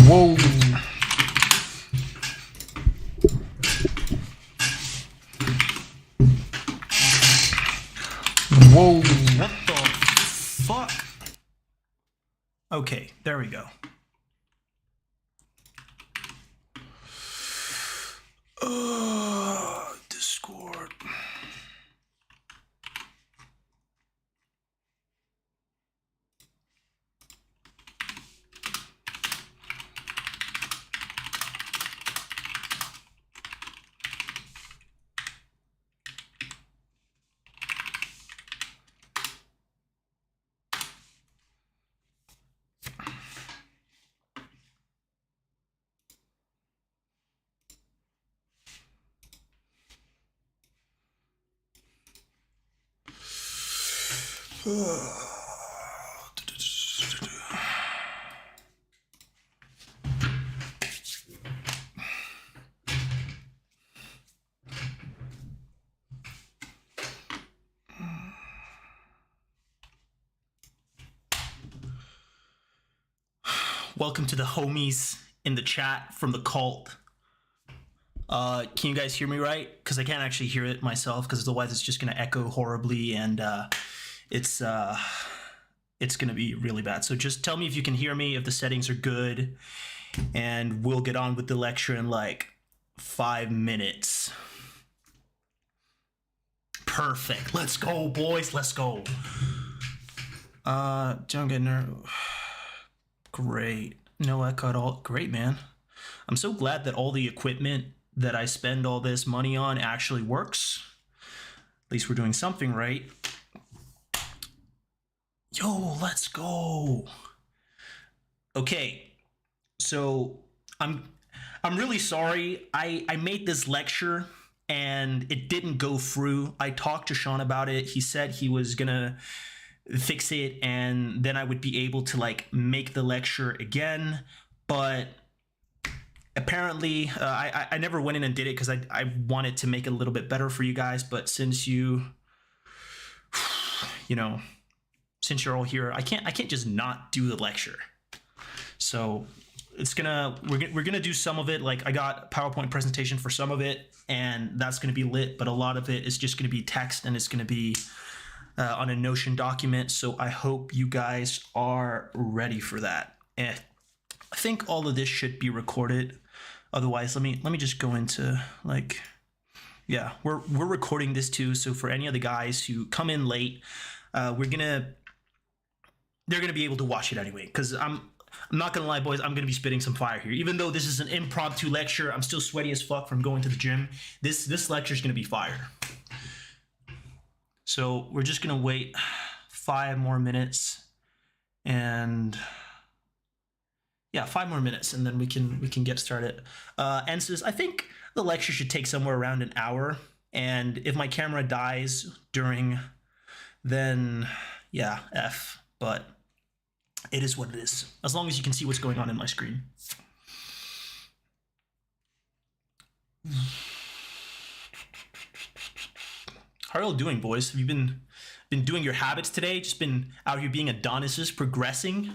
Whoa. Whoa. What the fuck? Okay, there we go. Discord. Welcome to the homies in the chat from the cult. Can you guys hear me right? Because I can't actually hear it myself, because otherwise it's just going to echo horribly, and it's going to be really bad. So just tell me if you can hear me, if the settings are good, and we'll get on with the lecture in like 5 minutes. Perfect. Let's go, boys. Let's go. Don't get nervous. Great. No echo at all. Great, man. I'm so glad that all the equipment that I spend all this money on actually works. At least we're doing something right. Yo, let's go. Okay, so I'm really sorry. I made this lecture and it didn't go through. I talked to Sean about it. He said he was gonna fix it and then I would be able to like make the lecture again, but apparently I never went in and did it because I wanted to make it a little bit better for you guys. But since you know, since you're all here, I can't just not do the lecture. So it's we're gonna do some of it. Like I got a PowerPoint presentation for some of it, and that's gonna be lit, but a lot of it is just gonna be text, and it's gonna be on a Notion document. So I hope you guys are ready for that. And I think all of this should be recorded. Otherwise, let me just go into like, yeah, we're recording this too. So for any of the guys who come in late, they're gonna be able to watch it anyway. Because I'm not gonna lie, boys, I'm gonna be spitting some fire here. Even though this is an impromptu lecture, I'm still sweaty as fuck from going to the gym. This lecture is gonna be fire. So we're just gonna wait 5 more minutes, and yeah, 5 more minutes, and then we can get started. Ensis, I think the lecture should take somewhere around an hour, and if my camera dies during, then yeah, F. But it is what it is. As long as you can see what's going on in my screen. How are you all doing, boys? Have you been doing your habits today? Just been out here being Adonises, progressing?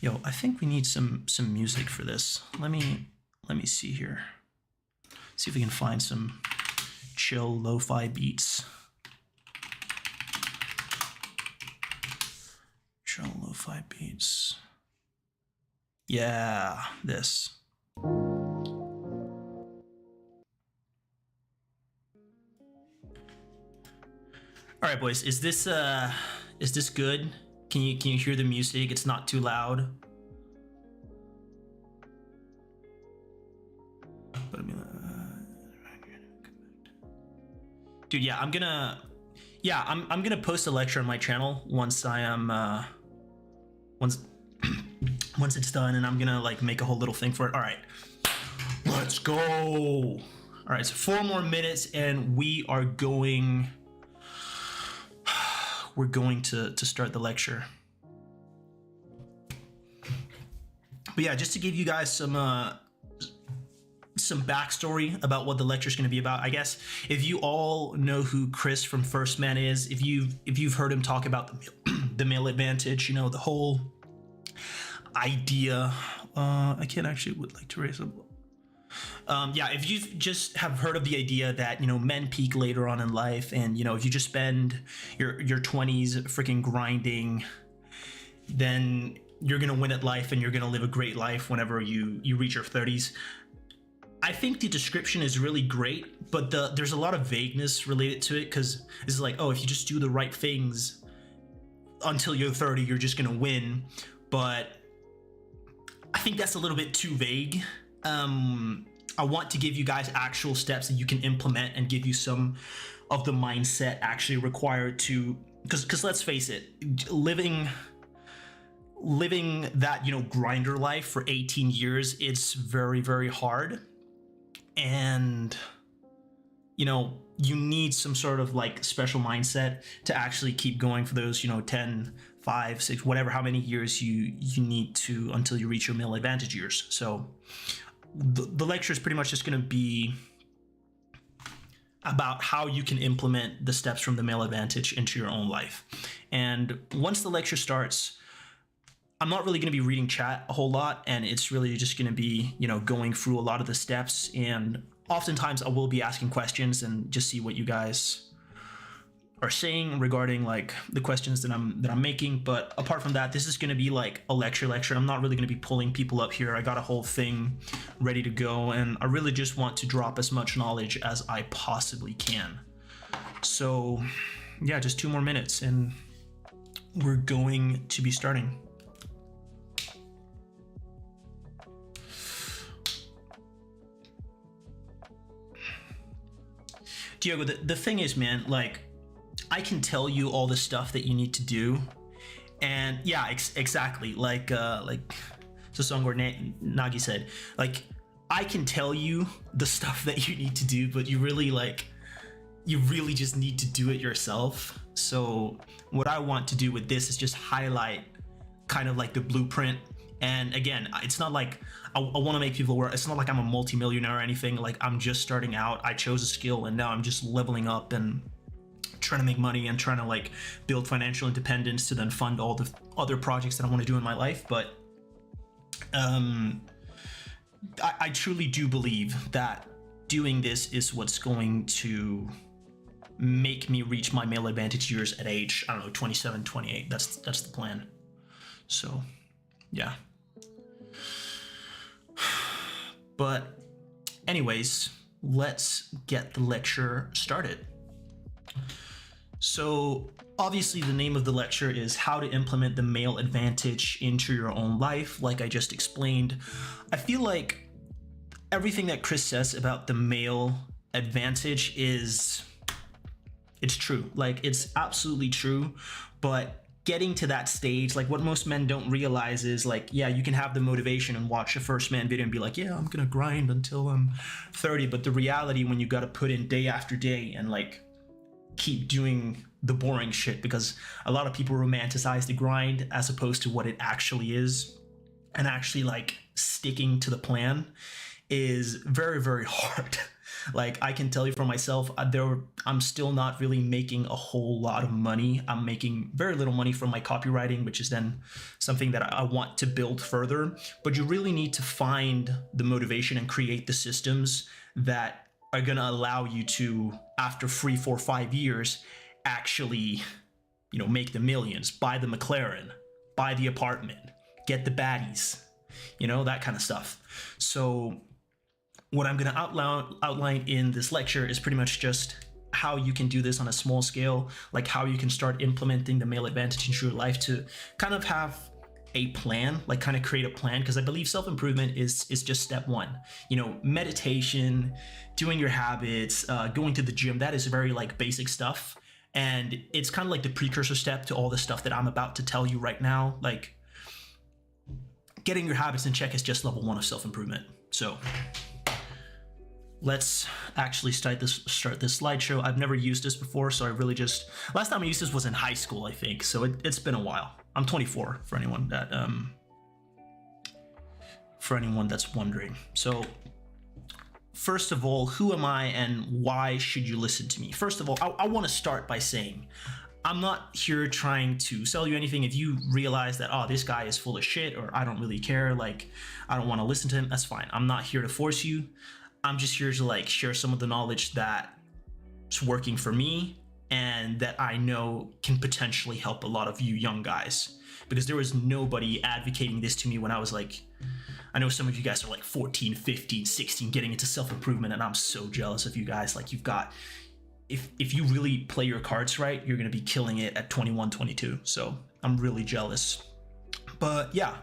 Yo, I think we need some music for this. Let me see here. See if we can find some chill lo-fi beats. Chill lo-fi beats. Yeah, this. All right, boys. Is this good? Can you hear the music? It's not too loud. But I mean, dude, yeah, I'm gonna post a lecture on my channel once I am once it's done, and I'm gonna like make a whole little thing for it. All right, let's go. All right, so 4 more minutes, and we are going. We're going to start the lecture. But yeah, just to give you guys some some backstory about what the lecture is going to be about. I guess if you all know who Chris from First Man is, if you've heard him talk about the male advantage, you know, the whole idea. I can't actually would like to raise a. Yeah, if you just have heard of the idea that, you know, men peak later on in life, and, you know, if you just spend your 20s freaking grinding, then you're gonna win at life and you're gonna live a great life whenever you reach your 30s. I think the description is really great, but there's a lot of vagueness related to it, because it's like, oh, if you just do the right things until you're 30, you're just gonna win. But I think that's a little bit too vague. I want to give you guys actual steps that you can implement and give you some of the mindset actually required to, because let's face it, living that, you know, grinder life for 18 years, it's very, very hard. And, you know, you need some sort of like special mindset to actually keep going for those, you know, 10, 5, 6, whatever, how many years you need to until you reach your male advantage years. So the lecture is pretty much just going to be about how you can implement the steps from the male advantage into your own life. And once the lecture starts, I'm not really going to be reading chat a whole lot, and it's really just going to be, you know, going through a lot of the steps, and oftentimes I will be asking questions and just see what you guys are saying regarding like the questions that I'm making. But apart from that, this is going to be like a lecture. I'm not really going to be pulling people up here. I got a whole thing ready to go, and I really just want to drop as much knowledge as I possibly can. So yeah, just 2 more minutes and we're going to be starting. Diego, the thing is, man, like, I can tell you all the stuff that you need to do, and yeah, exactly, like Sasongor Nagi said, like, I can tell you the stuff that you need to do, but you really just need to do it yourself. So what I want to do with this is just highlight kind of like the blueprint. And again, it's not like I want to make people aware. It's not like I'm a multimillionaire or anything. Like, I'm just starting out. I chose a skill and now I'm just leveling up and trying to make money and trying to like build financial independence to then fund all the other projects that I want to do in my life. But I truly do believe that doing this is what's going to make me reach my male advantage years at age, I don't know, 27, 28. That's the plan. So yeah. But anyways, let's get the lecture started. So obviously the name of the lecture is how to implement the male advantage into your own life. Like I just explained, I feel like everything that Chris says about the male advantage it's true. Like, it's absolutely true. But getting to that stage, like what most men don't realize is like, yeah, you can have the motivation and watch a First Man video and be like, yeah, I'm gonna grind until I'm 30. But the reality, when you got to put in day after day and like keep doing the boring shit, because a lot of people romanticize the grind as opposed to what it actually is, and actually like sticking to the plan is very, very hard. Like, I can tell you for myself, I'm still not really making a whole lot of money. I'm making very little money from my copywriting, which is then something that I want to build further. But you really need to find the motivation and create the systems that are going to allow you to, after 3, 4, 5 years, actually, you know, make the millions, buy the McLaren, buy the apartment, get the baddies, you know, that kind of stuff. So what I'm going to outline in this lecture is pretty much just how you can do this on a small scale, like how you can start implementing the male advantage into your life to kind of have a plan, like kind of create a plan, because I believe self-improvement is just step one. You know, meditation, doing your habits, going to the gym, that is very like basic stuff. And it's kind of like the precursor step to all the stuff that I'm about to tell you right now. Like, getting your habits in check is just level 1 of self-improvement. So let's actually start this slideshow. I've never used this before, so I really just, last time I used this was in high school, I think. So it's been a while. I'm 24 for anyone that's wondering. So first of all, who am I and why should you listen to me? First of all, I want to start by saying I'm not here trying to sell you anything. If you realize that, oh, this guy is full of shit, or I don't really care, like I don't want to listen to him, that's fine. I'm not here to force you. I'm just here to like share some of the knowledge that's working for me and that I know can potentially help a lot of you young guys, because there was nobody advocating this to me when I was like, I know some of you guys are like 14, 15, 16 getting into self-improvement, and I'm so jealous of you guys. Like you've got, if you really play your cards right, you're going to be killing it at 21, 22. So I'm really jealous. But yeah,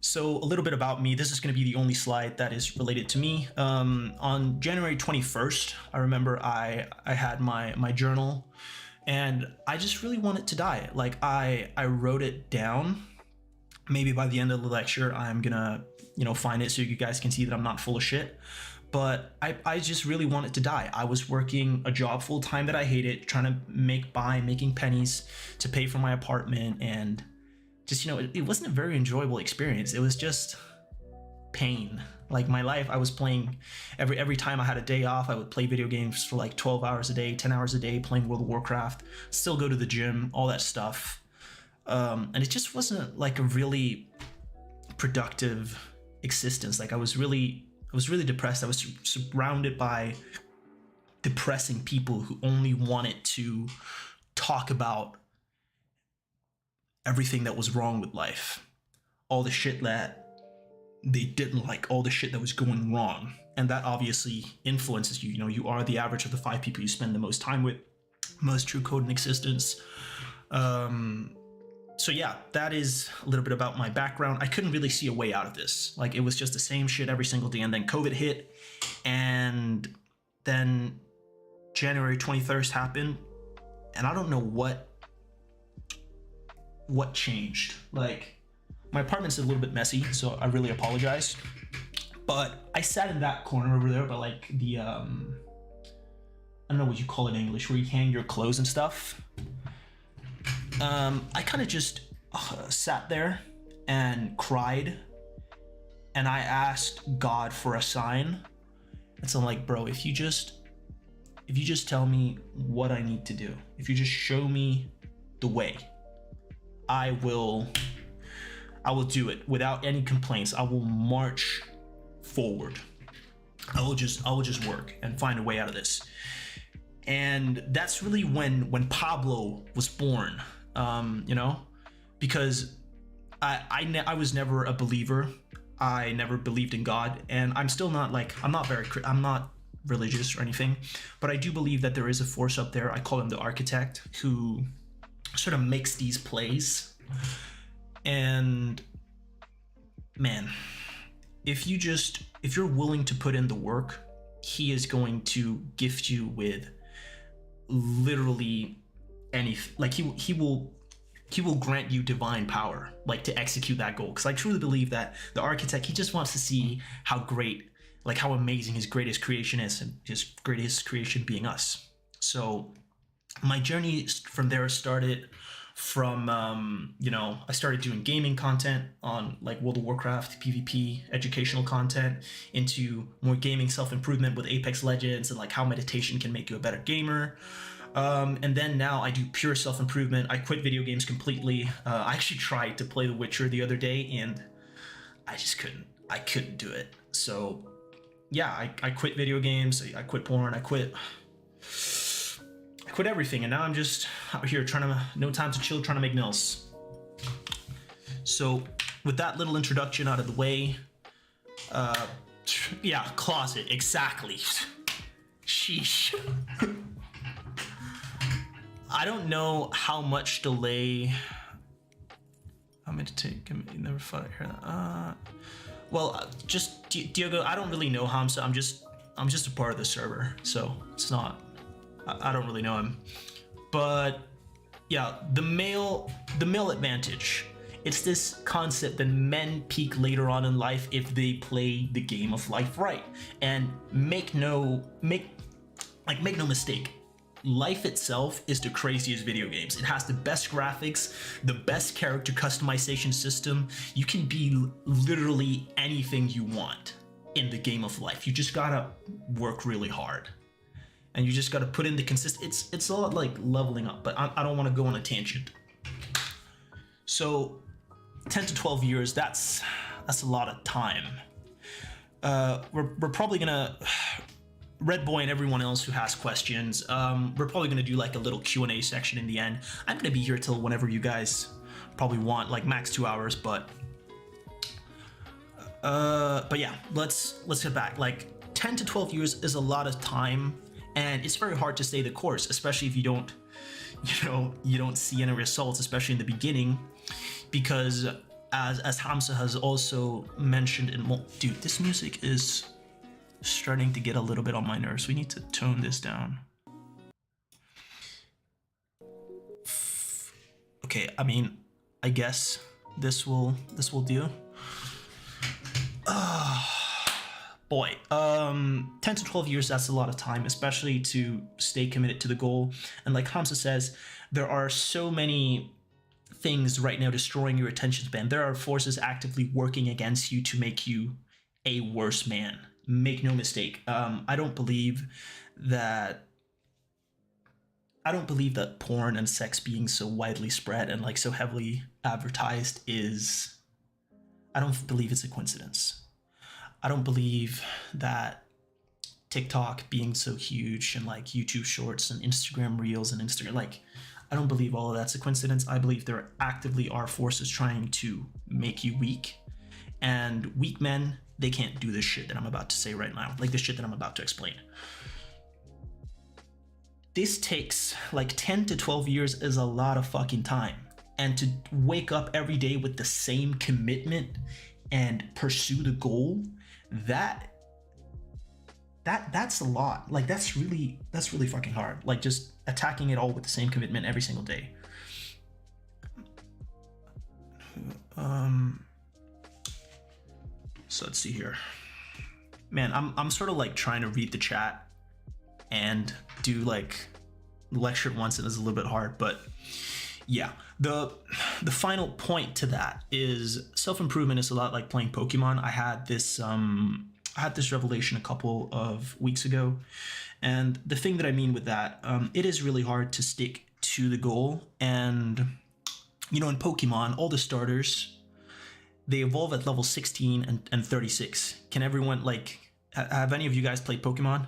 so a little bit about me. This is going to be the only slide that is related to me. On January 21st, I remember I had my journal, and I just really wanted to die. Like I wrote it down. Maybe by the end of the lecture, I'm gonna, find it so you guys can see that I'm not full of shit. But I just really wanted to die. I was working a job full time that I hated, trying to making pennies to pay for my apartment, and just, it wasn't a very enjoyable experience. It was just pain. Like my life, I was playing every time I had a day off, I would play video games for like 12 hours a day, 10 hours a day, playing World of Warcraft, still go to the gym, all that stuff. And it just wasn't like a really productive existence. Like I was really depressed. I was surrounded by depressing people who only wanted to talk about everything that was wrong with life, all the shit that they didn't like, all the shit that was going wrong. And that obviously influences you. You are the average of the 5 people you spend the most time with, most true code in existence. So yeah, that is a little bit about my background. I couldn't really see a way out of this. Like it was just the same shit every single day. And then COVID hit, and then January 21st happened, and I don't know what changed. Like my apartment's a little bit messy, so I really apologize. But I sat in that corner over there, but like the I don't know what you call it in English, where you hang your clothes and stuff. I kind of just sat there and cried, and I asked God for a sign. And so I'm like, bro, if you just tell me what I need to do, if you just show me the way, I will do it without any complaints. I will march forward. I will just work and find a way out of this. And that's really when Pablo was born. Because I was never a believer. I never believed in God, and I'm still not like, I'm not religious or anything, but I do believe that there is a force up there. I call him the architect, who sort of makes these plays. And man, if you're willing to put in the work, he is going to gift you with literally anything. Like he will grant you divine power, like to execute that goal. Because I truly believe that the architect, he just wants to see how great, like how amazing his greatest creation is, and his greatest creation being us. So my journey from there started from I started doing gaming content on like World of Warcraft, PvP, educational content, into more gaming self-improvement with Apex Legends, and like how meditation can make you a better gamer. And then now I do pure self-improvement. I quit video games completely. I actually tried to play The Witcher the other day, and I just couldn't do it. So yeah, I quit video games, I quit porn, I quit everything, and now I'm just out here no time to chill, trying to make nails. So with that little introduction out of the way, yeah, closet, exactly. Sheesh. I don't know how much delay I'm going to take. You never thought I'd hear that. Well, just Diogo, I don't really know him, so I'm just a part of the server, so it's not, I don't really know him. But yeah, the male advantage. It's this concept that men peak later on in life if they play the game of life right. And make no mistake, life itself is the craziest video games. It has the best graphics, the best character customization system. You can be literally anything you want in the game of life. You just gotta work really hard, and you just gotta put in the consist. It's a lot like leveling up, but I don't want to go on a tangent. So 10 to 12 years, that's a lot of time. We're probably gonna, Red Boy and everyone else who has questions, we're probably gonna do like a little Q&A section in the end. I'm gonna be here till whenever you guys probably want, like max 2 hours, but yeah, let's get back. Like 10 to 12 years is a lot of time, and it's very hard to stay the course, especially if you don't see any results, especially in the beginning, because as Hamza has also mentioned dude, this music is starting to get a little bit on my nerves. We need to tone this down. Okay, I mean, I guess this will do. Boy, 10 to 12 years, that's a lot of time, especially to stay committed to the goal. And like Hamza says, there are so many things right now destroying your attention span. There are forces actively working against you to make you a worse man. Make no mistake. I don't believe that porn and sex being so widely spread and like so heavily advertised I don't believe it's a coincidence. I don't believe that TikTok being so huge and like YouTube Shorts and Instagram Reels and Instagram, like, I don't believe all of that's a coincidence. I believe there actively are forces trying to make you weak, and weak men, they can't do this shit that I'm about to say right now, like the shit that I'm about to explain. This takes like 10 to 12 years is a lot of fucking time, and to wake up every day with the same commitment and pursue the goal, that's a lot. Like that's really fucking hard. Like just attacking it all with the same commitment every single day. So let's see here. Man, I'm sort of like trying to read the chat and do like lecture at once, and it's a little bit hard, but yeah. The final point to that is self-improvement is a lot like playing Pokemon. I had this revelation a couple of weeks ago, and the thing that I mean with that, it is really hard to stick to the goal. And you know, in Pokemon, all the starters, they evolve at level 16 and 36. Can everyone, like, have any of you guys played Pokemon?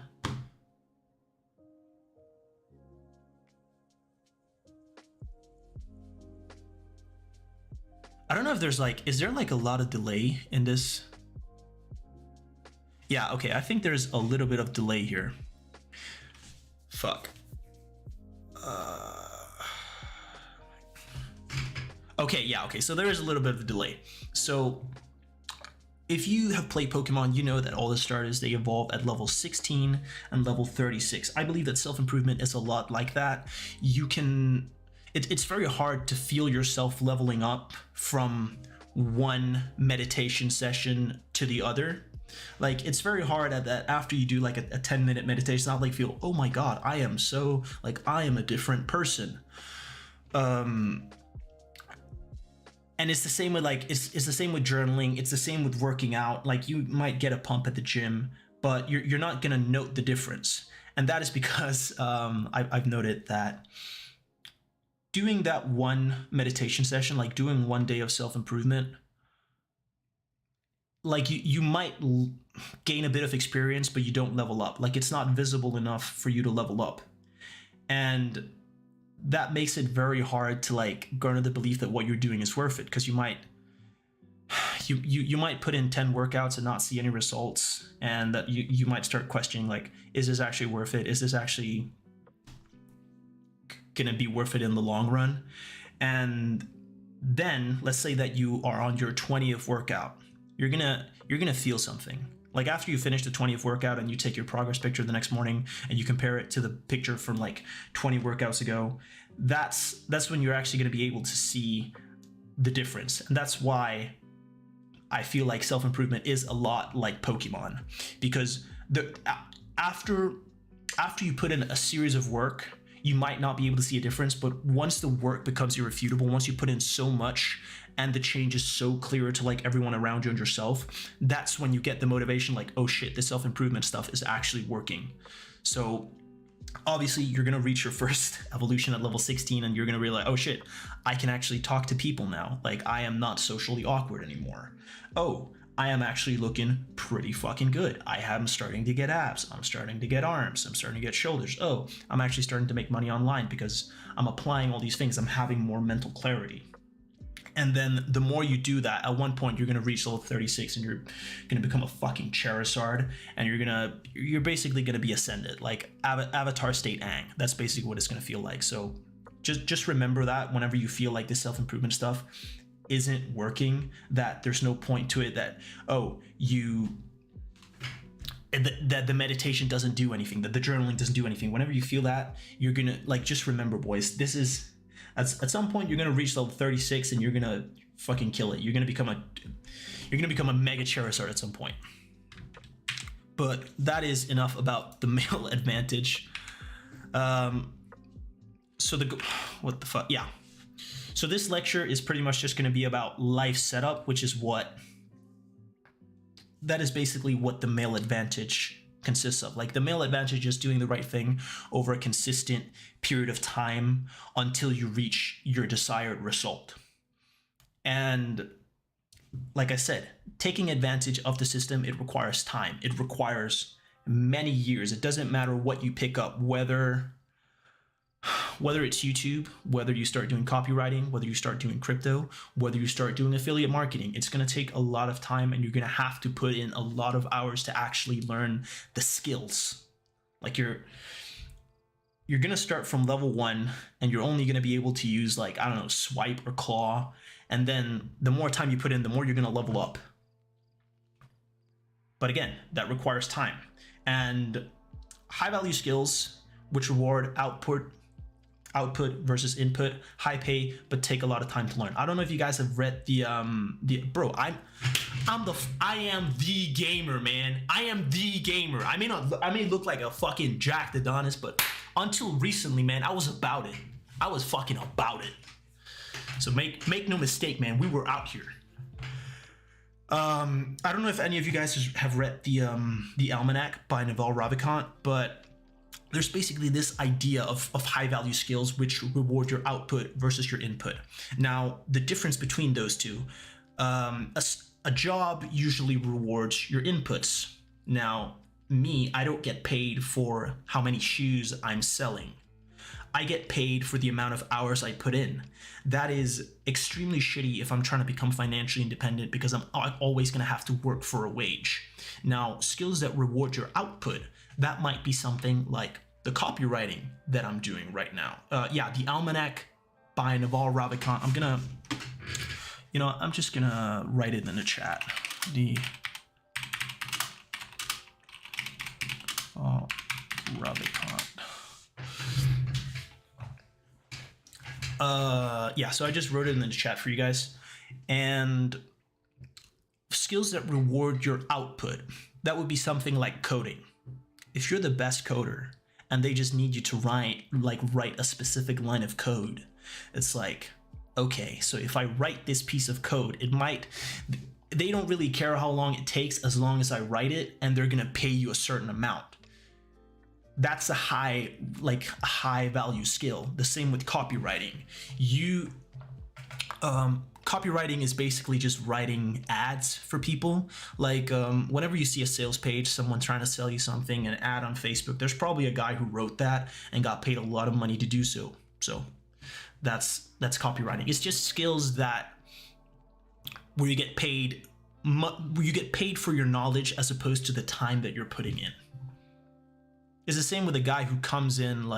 I don't know if there's like, is there like a lot of delay in this? Yeah, okay, I think there's a little bit of delay here. Fuck. Okay, yeah, okay, so there is a little bit of a delay. So if you have played Pokemon, you know that all the starters, they evolve at level 16 and level 36. I believe that self-improvement is a lot like that. You can, it's very hard to feel yourself leveling up from one meditation session to the other. Like, it's very hard at that after you do like a 10-minute meditation, not like feel, oh my god, I am so, like, I am a different person. And it's the same with like, it's the same with journaling. It's the same with working out. Like, you might get a pump at the gym, but you're not gonna note the difference. And that is because I've noted that doing that one meditation session, like doing one day of self-improvement, like you might gain a bit of experience, but you don't level up. Like, it's not visible enough for you to level up. And that makes it very hard to like garner the belief that what you're doing is worth it, because you might put in 10 workouts and not see any results, and that you might start questioning, like, is this actually worth it? Is this actually gonna be worth it in the long run? And then let's say that you are on your 20th workout. You're gonna feel something. Like, after you finish the 20th workout and you take your progress picture the next morning and you compare it to the picture from like 20 workouts ago, that's when you're actually going to be able to see the difference. And that's why I feel like self-improvement is a lot like Pokemon, because after you put in a series of work, you might not be able to see a difference, but once the work becomes irrefutable, once you put in so much and the change is so clear to like everyone around you and yourself, that's when you get the motivation, like, oh shit, this self-improvement stuff is actually working. So obviously you're going to reach your first evolution at level 16 and you're going to realize, oh shit, I can actually talk to people now. Like, I am not socially awkward anymore. Oh, I am actually looking pretty fucking good. I am starting to get abs. I'm starting to get arms. I'm starting to get shoulders. Oh, I'm actually starting to make money online because I'm applying all these things. I'm having more mental clarity. And then the more you do that, at one point you're going to reach level 36 and you're going to become a fucking Charizard, and you're basically going to be ascended, like Avatar State Aang. That's basically what it's going to feel like. So just remember that whenever you feel like this self-improvement stuff isn't working, that there's no point to it, that that the meditation doesn't do anything, that the journaling doesn't do anything. Whenever you feel that, you're gonna, like, just remember, boys, this is at some point you're gonna reach level 36 and you're gonna fucking kill it. You're gonna become a mega Charizard at some point. But that is enough about the male advantage. So what the fuck? Yeah. So this lecture is pretty much just going to be about life setup, which is that is basically what the male advantage consists of. Like, the male advantage is doing the right thing over a consistent period of time until you reach your desired result. And like I said, taking advantage of the system, it requires time. It requires many years. It doesn't matter what you pick up, whether it's YouTube, whether you start doing copywriting, whether you start doing crypto, whether you start doing affiliate marketing. It's going to take a lot of time, and you're going to have to put in a lot of hours to actually learn the skills. Like, you're going to start from level 1 and you're only going to be able to use, like, I don't know, swipe or claw. And then the more time you put in, the more you're going to level up. But again, that requires time. And high value skills, which reward output versus input, high pay, but take a lot of time to learn. I don't know if you guys have read bro, I am the gamer, man. I am the gamer. I may look like a fucking Jack Adonis, but until recently, man, I was about it. I was fucking about it. So make no mistake, man, we were out here. I don't know if any of you guys have read the Almanac by Naval Ravikant, but there's basically this idea of high value skills which reward your output versus your input. Now, the difference between those two, a job usually rewards your inputs. Now, I don't get paid for how many shoes I'm selling. I get paid for the amount of hours I put in. That is extremely shitty if I'm trying to become financially independent, because I'm always going to have to work for a wage. Now, skills that reward your output, that might be something like the copywriting that I'm doing right now. The Almanac by Naval Ravikant. I'm just gonna write it in the chat. The Ravikant. So I just wrote it in the chat for you guys. And skills that reward your output, that would be something like coding. If you're the best coder and they just need you to write a specific line of code, it's like, okay, so if I write this piece of code, they don't really care how long it takes as long as I write it, and they're gonna pay you a certain amount. That's a high value skill. The same with copywriting. Copywriting is basically just writing ads for people. Like, whenever you see a sales page, someone trying to sell you something, an ad on Facebook, there's probably a guy who wrote that and got paid a lot of money to do so. So that's copywriting. It's just skills where you get paid for your knowledge as opposed to the time that you're putting in. It's the same with a guy who comes in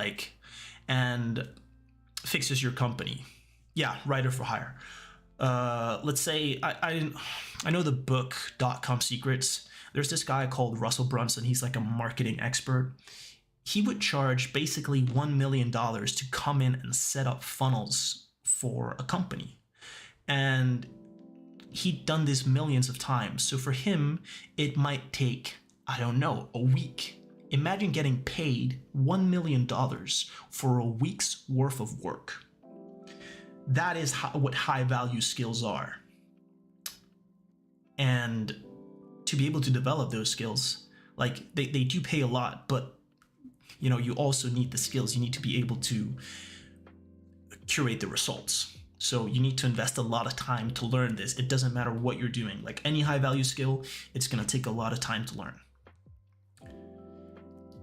and fixes your company. Yeah, writer for hire. Let's say I know the book .com Secrets. There's this guy called Russell Brunson. He's like a marketing expert. He would charge basically $1 million to come in and set up funnels for a company. And he'd done this millions of times. So for him, it might take, I don't know, a week. Imagine getting paid $1 million for a week's worth of work. That is what high value skills are. And to be able to develop those skills, like they do pay a lot, but you also need the skills. You need to be able to curate the results. So you need to invest a lot of time to learn this. It doesn't matter what you're doing. Like any high value skill, it's going to take a lot of time to learn.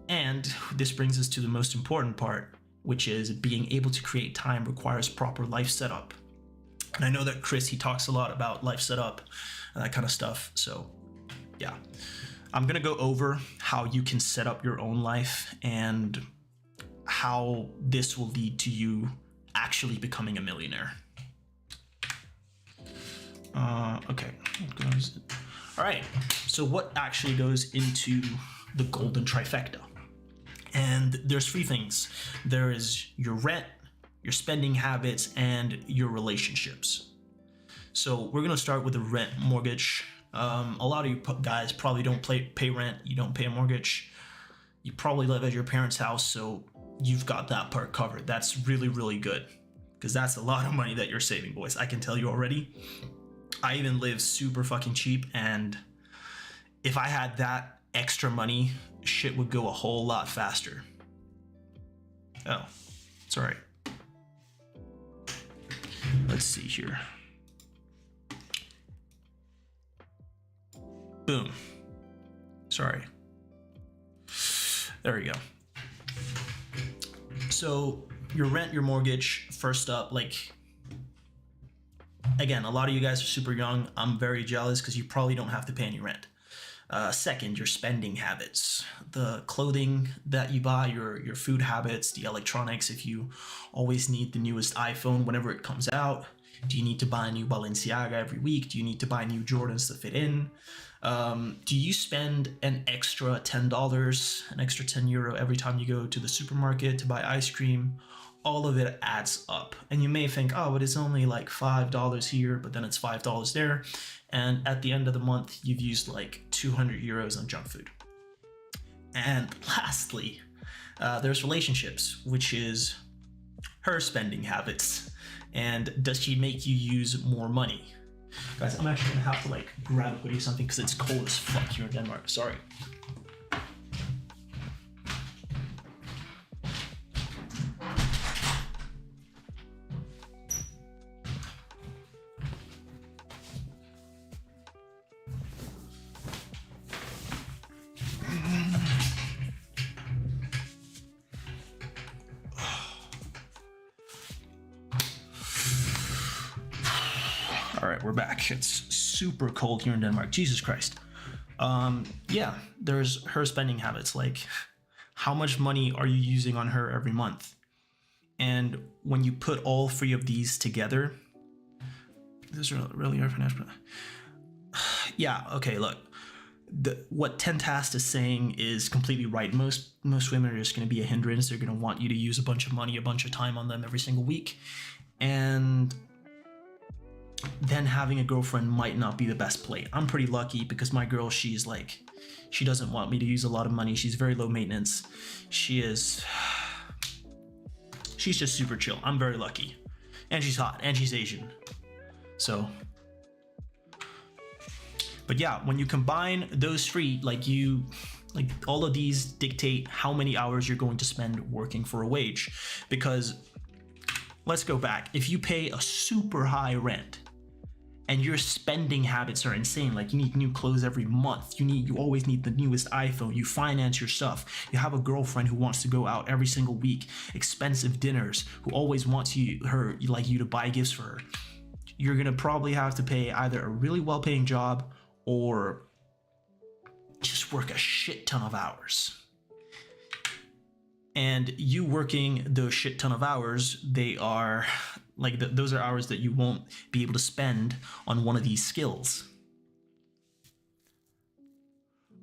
And this brings us to the most important part, which is being able to create time requires proper life setup. And I know that Chris, he talks a lot about life setup and that kind of stuff. So yeah, I'm going to go over how you can set up your own life and how this will lead to you actually becoming a millionaire. Okay. All right. So what actually goes into the golden trifecta? And there's three things. There is your rent, your spending habits, and your relationships. So we're going to start with the rent mortgage. A lot of you guys probably don't pay rent. You don't pay a mortgage. You probably live at your parents' house, so you've got that part covered. That's really, really good, because that's a lot of money that you're saving, boys. I can tell you already. I even live super fucking cheap, and if I had that extra money, shit would go a whole lot faster. Oh, it's all right. Let's see here. Boom. Sorry. There we go. So your rent, your mortgage, first up, like, again, a lot of you guys are super young. I'm very jealous because you probably don't have to pay any rent. Second, your spending habits, the clothing that you buy, your food habits, the electronics. If you always need the newest iPhone whenever it comes out, do you need to buy a new Balenciaga every week? Do you need to buy new Jordans to fit in? Do you spend an extra $10, an extra €10 every time you go to the supermarket to buy ice cream? All of it adds up. And you may think, oh, but it's only like $5 here, but then it's $5 there. And at the end of the month, you've used like €200 on junk food. And lastly, there's relationships, which is her spending habits. And does she make you use more money? Guys, I'm actually gonna have to like grab a hoodie or something because it's cold as fuck here in Denmark. Sorry. All right, we're back. It's super cold here in Denmark. Jesus Christ. Yeah, there's her spending habits. Like, how much money are you using on her every month? And when you put all three of these together, this is really our financial. Yeah. Okay. Look, what Tentast is saying is completely right. Most women are just going to be a hindrance. They're going to want you to use a bunch of money, a bunch of time on them every single week, and then having a girlfriend might not be the best play. I'm pretty lucky because my girl, she's like, she doesn't want me to use a lot of money. She's very low maintenance. She's just super chill. I'm very lucky. And she's hot and she's Asian. So, but yeah, when you combine those three, like all of these dictate how many hours you're going to spend working for a wage. Because let's go back. If you pay a super high rent, and your spending habits are insane, like you need new clothes every month, you always need the newest iPhone, you finance your stuff, you have a girlfriend who wants to go out every single week, expensive dinners, who always wants you to buy gifts for her, you're gonna probably have to pay either a really well-paying job or just work a shit ton of hours. And you working those shit ton of hours, they are those are hours that you won't be able to spend on one of these skills.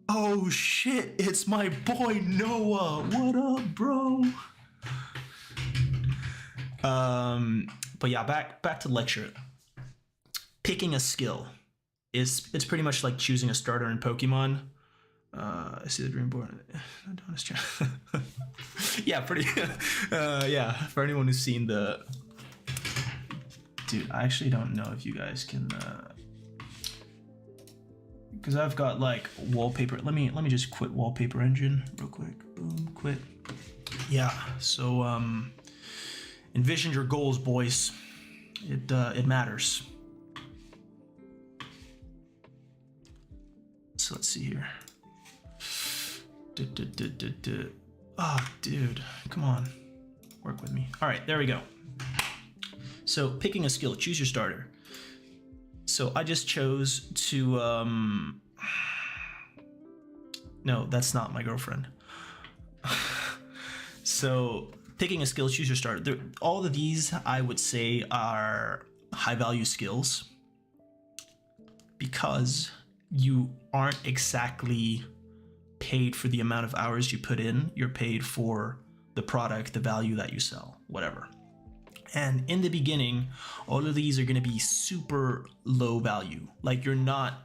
Oh shit, it's my boy Noah. What up, bro? But yeah, back to lecture. Picking a skill it's pretty much like choosing a starter in Pokemon. I see the Dreamborn. Yeah, pretty. Yeah, for anyone who's seen the. Dude, I actually don't know if you guys can. Because I've got like wallpaper. Let me just quit Wallpaper Engine real quick. Boom, quit. Yeah. So envision your goals, boys. It matters. So let's see here. Oh, dude, come on, work with me. All right, there we go. So picking a skill, choose your starter. So I just chose to, no, that's not my girlfriend. So picking a skill, choose your starter. All of these I would say are high value skills because you aren't exactly paid for the amount of hours you put in. You're paid for the product, the value that you sell, whatever. And in the beginning, all of these are going to be super low value. Like you're not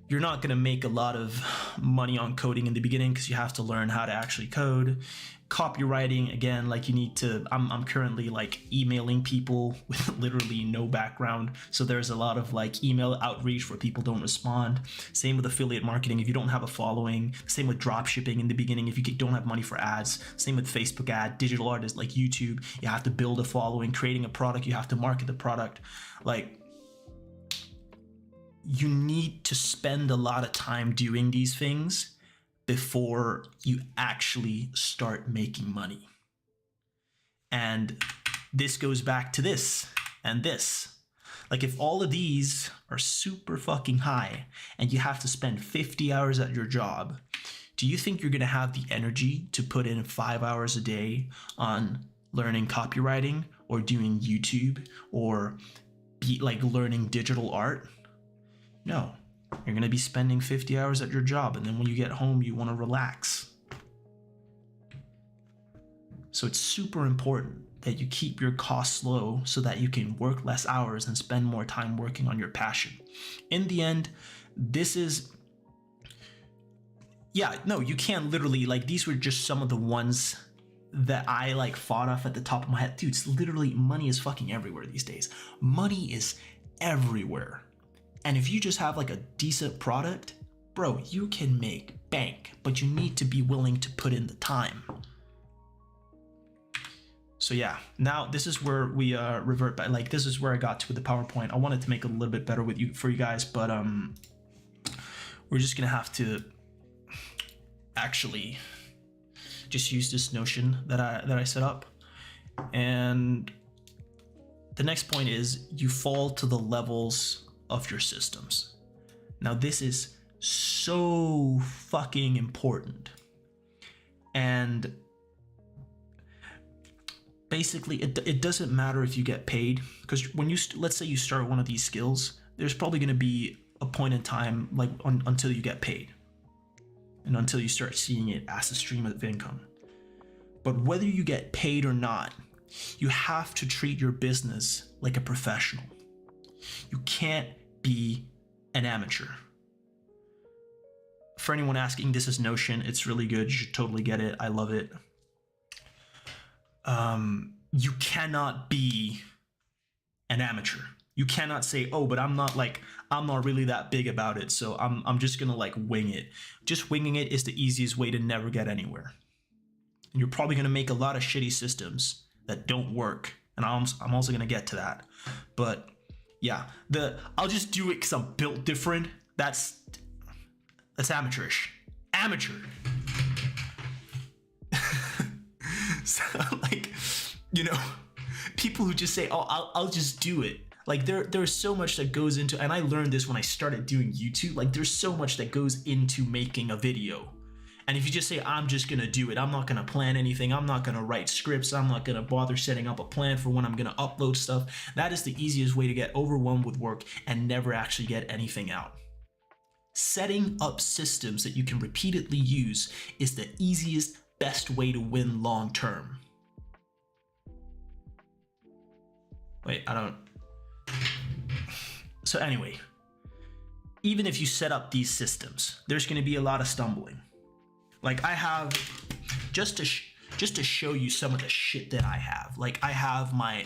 going to make a lot of money on coding in the beginning because you have to learn how to actually code. Copywriting, again, like you need to, I'm currently like emailing people with literally no background. So there's a lot of like email outreach where people don't respond. Same with affiliate marketing. If you don't have a following, same with drop shipping in the beginning. If you don't have money for ads, same with Facebook ad, digital artists like YouTube, you have to build a following, creating a product, you have to market the product. Like you need to spend a lot of time doing these things before you actually start making money. And this goes back to this and this. Like if all of these are super fucking high and you have to spend 50 hours at your job, do you think you're gonna have the energy to put in 5 hours a day on learning copywriting or doing YouTube or like learning digital art? No. You're going to be spending 50 hours at your job, and then when you get home, you want to relax. So it's super important that you keep your costs low so that you can work less hours and spend more time working on your passion. In the end, this is... Yeah, no, you can't literally... Like, these were just some of the ones that I, like, thought of at the top of my head. Dude, it's literally... Money is fucking everywhere these days. Money is everywhere. And if you just have like a decent product, bro, you can make bank, but you need to be willing to put in the time. So yeah, now this is where we revert back. Like this is where I got to with the PowerPoint. I wanted to make it a little bit better for you guys, but we're just gonna have to actually just use this Notion that I set up. And the next point is you fall to the levels of your systems. Now this is so fucking important. And basically it doesn't matter if you get paid, because when you let's say you start one of these skills, there's probably going to be a point in time like until you get paid and until you start seeing it as a stream of income. But whether you get paid or not, you have to treat your business like a professional. You can't be an amateur. For anyone asking, this is Notion. It's really good. You should totally get it. I love it. You cannot be an amateur. You cannot say, oh, but I'm not really that big about it, so I'm just gonna like wing it. Just winging it is the easiest way to never get anywhere. And you're probably gonna make a lot of shitty systems that don't work. And I'm also gonna get to that. But yeah, I'll just do it because I'm built different. That's amateurish. Amateur. So like, you know, people who just say, oh, I'll just do it. Like there's so much that goes into, and I learned this when I started doing YouTube. Like there's so much that goes into making a video. And if you just say, I'm just gonna do it, I'm not gonna plan anything, I'm not gonna write scripts, I'm not gonna bother setting up a plan for when I'm gonna upload stuff, that is the easiest way to get overwhelmed with work and never actually get anything out. Setting up systems that you can repeatedly use is the easiest, best way to win long term. Wait, I don't... So anyway, even if you set up these systems, there's going to be a lot of stumbling. Like I have, just to show you some of the shit that I have. Like I have my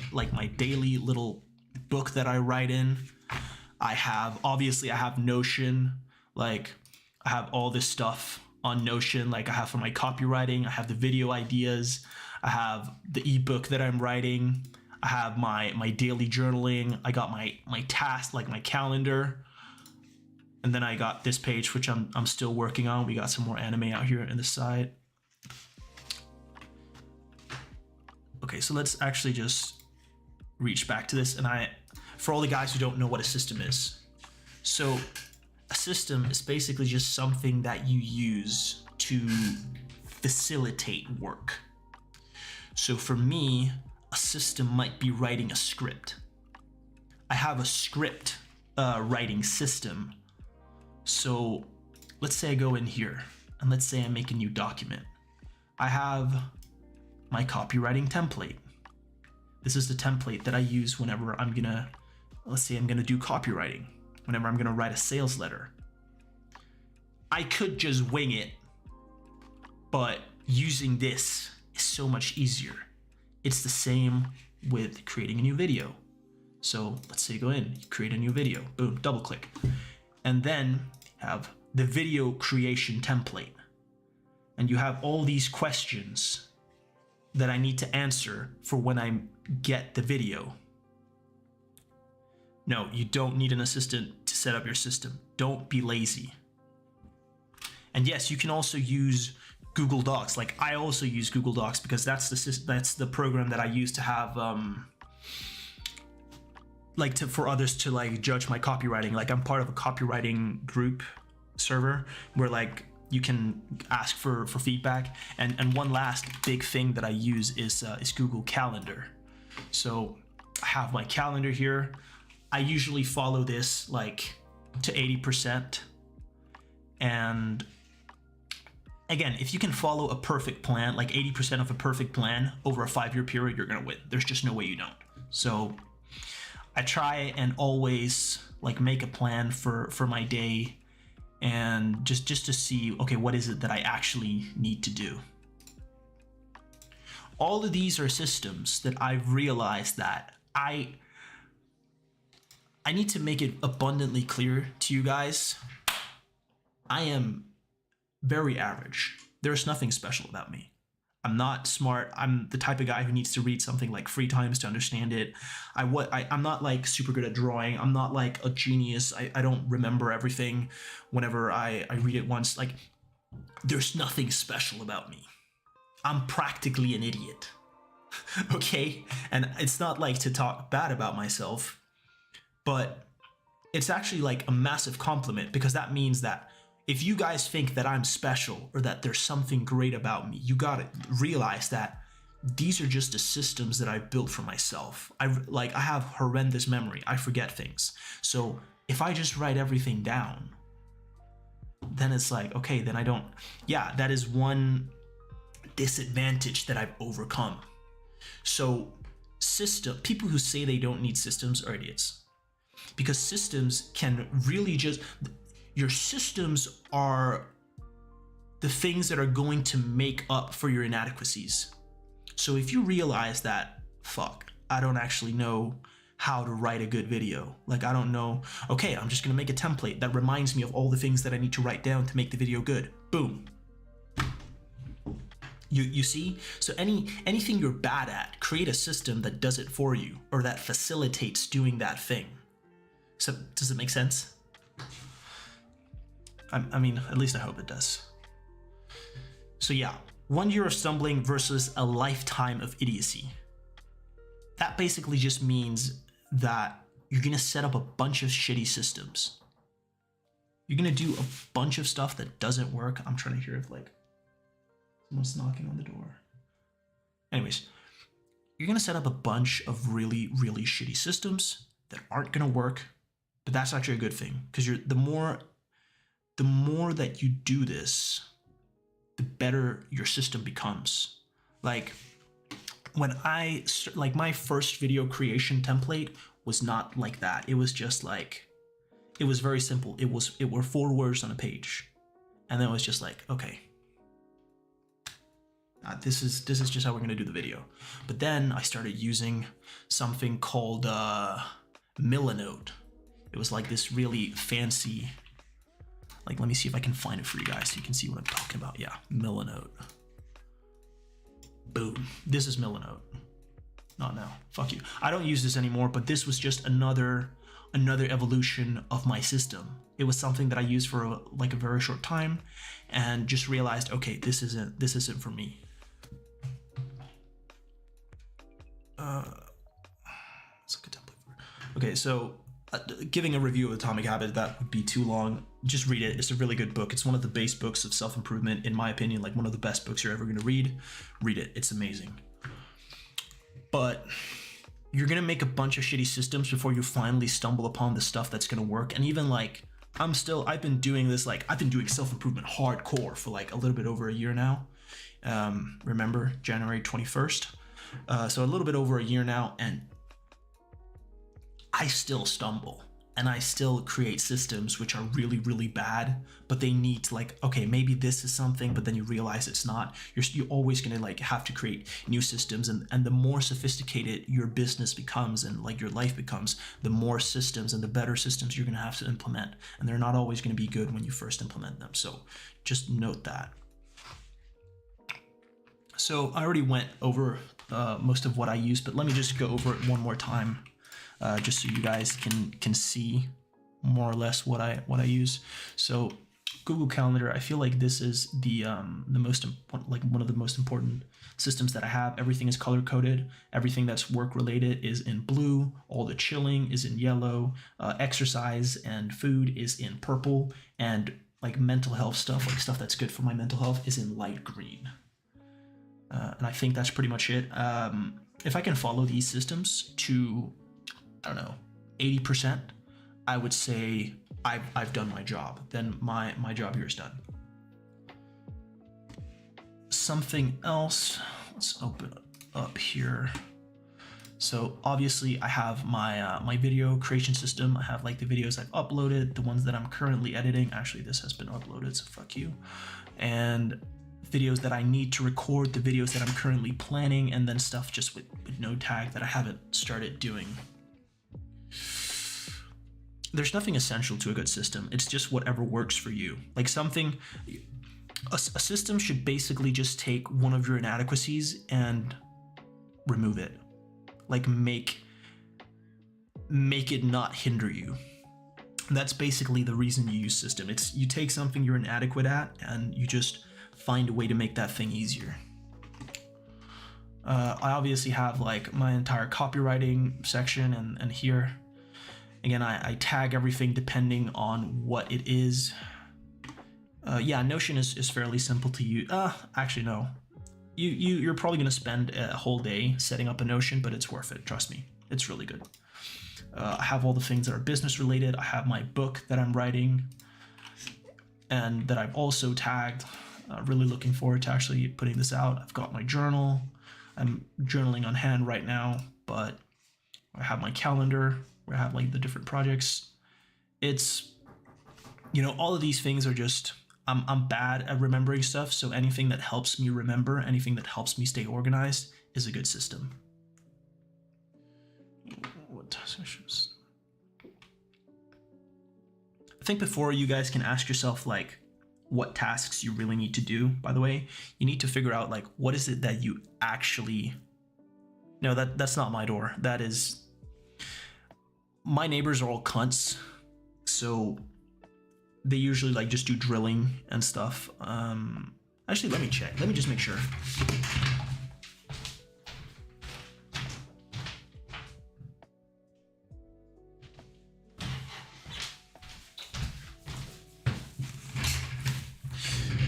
daily little book that I write in. I have Notion. Like I have all this stuff on Notion. Like I have for my copywriting, I have the video ideas, I have the ebook that I'm writing, I have my daily journaling, I got my tasks, like my calendar. And then I got this page, which I'm still working on. We got some more anime out here in the side. Okay, so let's actually just reach back to this. And for all the guys who don't know what a system is. So a system is basically just something that you use to facilitate work. So for me, a system might be writing a script. I have a script writing system. So let's say I go in here and let's say I make a new document. I have my copywriting template. This is the template that I use whenever let's say I'm gonna do copywriting, whenever I'm gonna write a sales letter. I could just wing it, but using this is so much easier. It's the same with creating a new video. So let's say you go in, you create a new video, boom, double click. And then have the video creation template. And you have all these questions that I need to answer for when I get the video. No, you don't need an assistant to set up your system. Don't be lazy. And yes, you can also use Google Docs. Like I also use Google Docs because that's the program that I use to have for others to like judge my copywriting. Like I'm part of a copywriting group server where like you can ask for feedback. And one last big thing that I use is Google Calendar. So I have my calendar here. I usually follow this like to 80%. And again, if you can follow a perfect plan, like 80% of a perfect plan over a 5-year period, you're gonna win. There's just no way you don't. So I try and always like make a plan for my day and just to see, okay, what is it that I actually need to do? All of these are systems that I've realized that I need to make it abundantly clear to you guys. I am very average. There's nothing special about me. I'm not smart. I'm the type of guy who needs to read something like 3 times to understand it. I'm not like super good at drawing. I'm not like a genius. I don't remember everything whenever I read it once. Like there's nothing special about me. I'm practically an idiot. Okay? And it's not like to talk bad about myself, but it's actually like a massive compliment because that means that if you guys think that I'm special or that there's something great about me, you gotta realize that these are just the systems that I built for myself. I have horrendous memory. I forget things. So if I just write everything down, then it's like, okay, then I don't. Yeah, that is one disadvantage that I've overcome. So people who say they don't need systems are idiots. Because systems can really just... Your systems are the things that are going to make up for your inadequacies. So if you realize that, fuck, I don't actually know how to write a good video. Like I don't know, okay, I'm just gonna make a template that reminds me of all the things that I need to write down to make the video good. Boom. You see? So anything you're bad at, create a system that does it for you or that facilitates doing that thing. So does it make sense? I mean, at least I hope it does. So yeah, 1 year of stumbling versus a lifetime of idiocy. That basically just means that you're gonna set up a bunch of shitty systems. You're gonna do a bunch of stuff that doesn't work. I'm trying to hear if like someone's knocking on the door. Anyways, you're gonna set up a bunch of really, really shitty systems that aren't gonna work, but that's actually a good thing because the more that you do this, the better your system becomes. Like when my first video creation template was not like that. It was just like, it was very simple. It were 4 words on a page, and then it was just like, okay, this is just how we're gonna do the video. But then I started using something called Milanote. It was like this really fancy, like, let me see if I can find it for you guys so you can see what I'm talking about. Yeah, Milanote. Boom. This is Milanote. Not now. Fuck you. I don't use this anymore, but this was just another evolution of my system. It was something that I used for a very short time, and just realized, okay, this isn't for me. Let's look at template for. Okay, so giving a review of Atomic Habit, that would be too long. Just read it. It's a really good book. It's one of the base books of self-improvement, in my opinion, like one of the best books you're ever going to read. Read it. It's amazing. But you're going to make a bunch of shitty systems before you finally stumble upon the stuff that's going to work. And even like, I've been doing this, like, I've been doing self-improvement hardcore for like a little bit over a year now. Remember, January 21st. So a little bit over a year now, and I still stumble, and I still create systems which are really, really bad, but they need to, like, okay, maybe this is something, but then you realize it's not. You're always gonna like have to create new systems, and the more sophisticated your business becomes and like your life becomes, the more systems and the better systems you're gonna have to implement, and they're not always gonna be good when you first implement them. So just note that. So I already went over most of what I use, but let me just go over it one more time. Just so you guys can see more or less what I use. So Google Calendar, I feel like this is the most important, like one of the most important systems that I have. Everything is color coded. Everything that's work related is in blue. All the chilling is in yellow. Exercise and food is in purple, and like mental health stuff, like stuff that's good for my mental health, is in light green. And I think that's pretty much it. If I can follow these systems to, I don't know, 80%, I would say I've done my job. Then my job here is done. Something else, let's open up here. So obviously I have my my video creation system. I have like the videos I've uploaded, the ones that I'm currently editing. Actually, this has been uploaded, so fuck you. And videos that I need to record, the videos that I'm currently planning, and then stuff just with no tag that I haven't started doing. There's nothing essential to a good system. It's just whatever works for you. Like a system should basically just take one of your inadequacies and remove it. Like make it not hinder you. That's basically the reason you use system. It's you take something you're inadequate at and you just find a way to make that thing easier. I obviously have like my entire copywriting section, and here again I tag everything depending on what it is. Yeah, Notion is fairly simple to use. Actually no, you're probably gonna spend a whole day setting up a Notion, but it's worth it, trust me, it's really good. I have all the things that are business related. I have my book that I'm writing and that I've also tagged. Really looking forward to actually putting this out. I've got my journal. I'm journaling on hand right now, but I have my calendar where I have like the different projects. It's, you know, all of these things are just, I'm bad at remembering stuff. So anything that helps me remember, anything that helps me stay organized is a good system. What sessions? I think before you guys can ask yourself like what tasks you really need to do, by the way, you need to figure out like what is it that you actually, no, that's not my door. That is, my neighbors are all cunts, so they usually like just do drilling and stuff. Actually, let me check. Let me just make sure.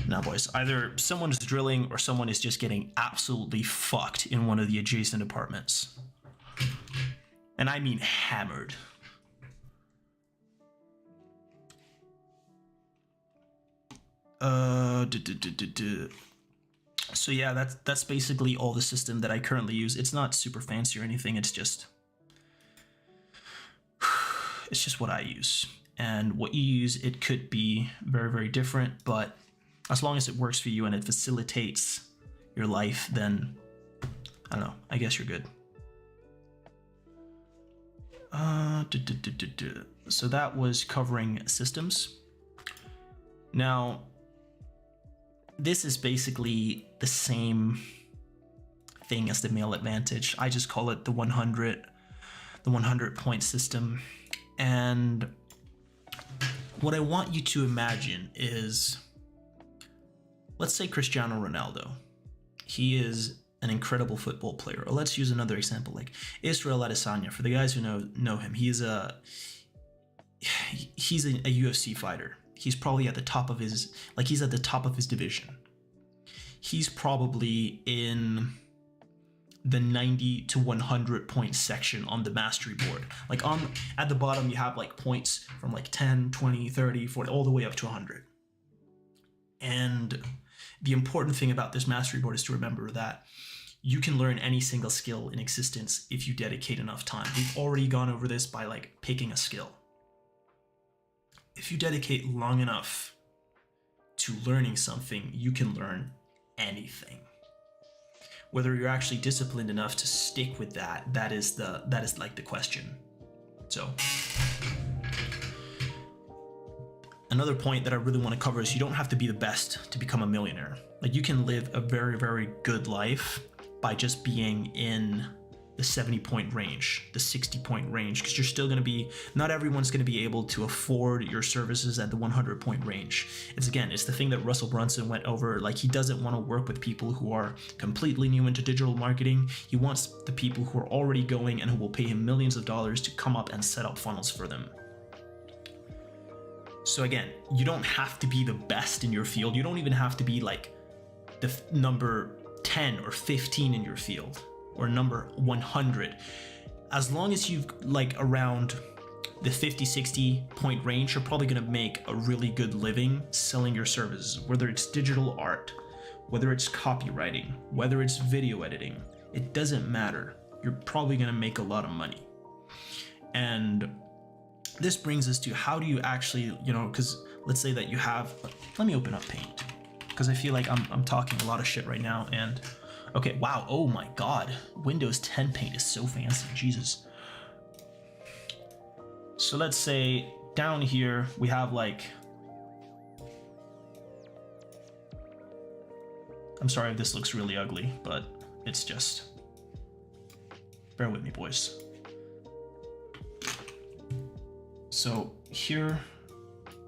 Now, boys, either someone is drilling or someone is just getting absolutely fucked in one of the adjacent apartments. And I mean hammered. So yeah, that's basically all the system that I currently use. It's not super fancy or anything. It's just what I use. and what you use, it could be very, very different, but as long as it works for you and it facilitates your life, then I don't know, I guess you're good. So that was covering systems. Now, this is basically the same thing as the male advantage. I just call it the 100 point system. And what I want you to imagine is, let's say Cristiano Ronaldo. He is an incredible football player. Or let's use another example, like Israel Adesanya. For the guys who know him, he's a UFC fighter. He's probably at the top of his, like he's at the top of his division. He's probably in the 90 to 100 point section on the mastery board. Like at the bottom, you have like points from like 10, 20, 30, 40, all the way up to 100. And the important thing about this mastery board is to remember that you can learn any single skill in existence if you dedicate enough time. We've already gone over this by like picking a skill. If you dedicate long enough to learning something, you can learn anything. Whether you're actually disciplined enough to stick with that is like the question. So another point that I really want to cover is you don't have to be the best to become a millionaire. Like you can live a very, very good life by just being in the 70 point range, the 60 point range, because you're still going to be, not everyone's going to be able to afford your services at the 100 point range. It's the thing that Russell Brunson went over. Like he doesn't want to work with people who are completely new into digital marketing. He wants the people who are already going and who will pay him millions of dollars to come up and set up funnels for them. So again, you don't have to be the best in your field. You don't even have to be like the number 10 or 15 in your field or number 100. As long as you've like around the 50, 60 point range, you're probably going to make a really good living selling your services, whether it's digital art, whether it's copywriting, whether it's video editing. It doesn't matter. You're probably going to make a lot of money. And this brings us to how do you actually, because let's say that you have, let me open up Paint, because I feel like I'm talking a lot of shit right now. And okay, wow, oh my god, Windows 10 Paint is so fancy, Jesus. So let's say down here we have like, I'm sorry if this looks really ugly, but it's just, bear with me, boys. So here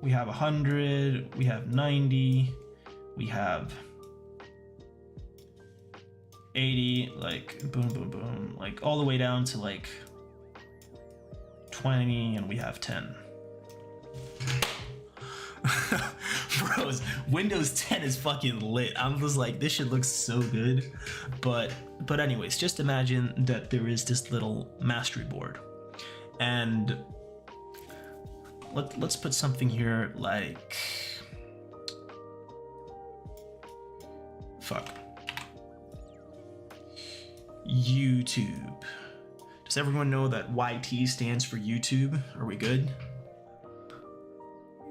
we have 100, we have 90, we have 80, like boom, boom, boom, like all the way down to like 20, and we have 10. Bros, Windows 10 is fucking lit. I'm just like, this shit looks so good. But anyways, just imagine that there is this little mastery board. And let's put something here like, fuck, YouTube. Does everyone know that YT stands for YouTube? Are we good?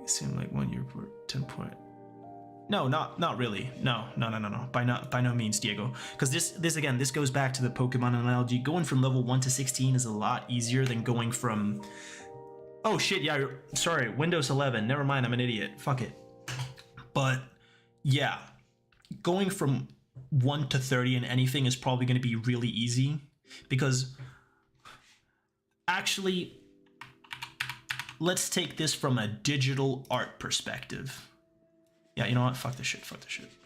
It seemed like 1 year per 10 point. No, not really. No. By no means, Diego. Because this goes back to the Pokemon analogy. Going from level 1 to 16 is a lot easier than going from, oh shit, yeah, sorry, Windows 11. Never mind, I'm an idiot. Fuck it. But yeah, going from 1 to 30 in anything is probably going to be really easy, because actually, let's take this from a digital art perspective. Yeah, you know what? Fuck this shit.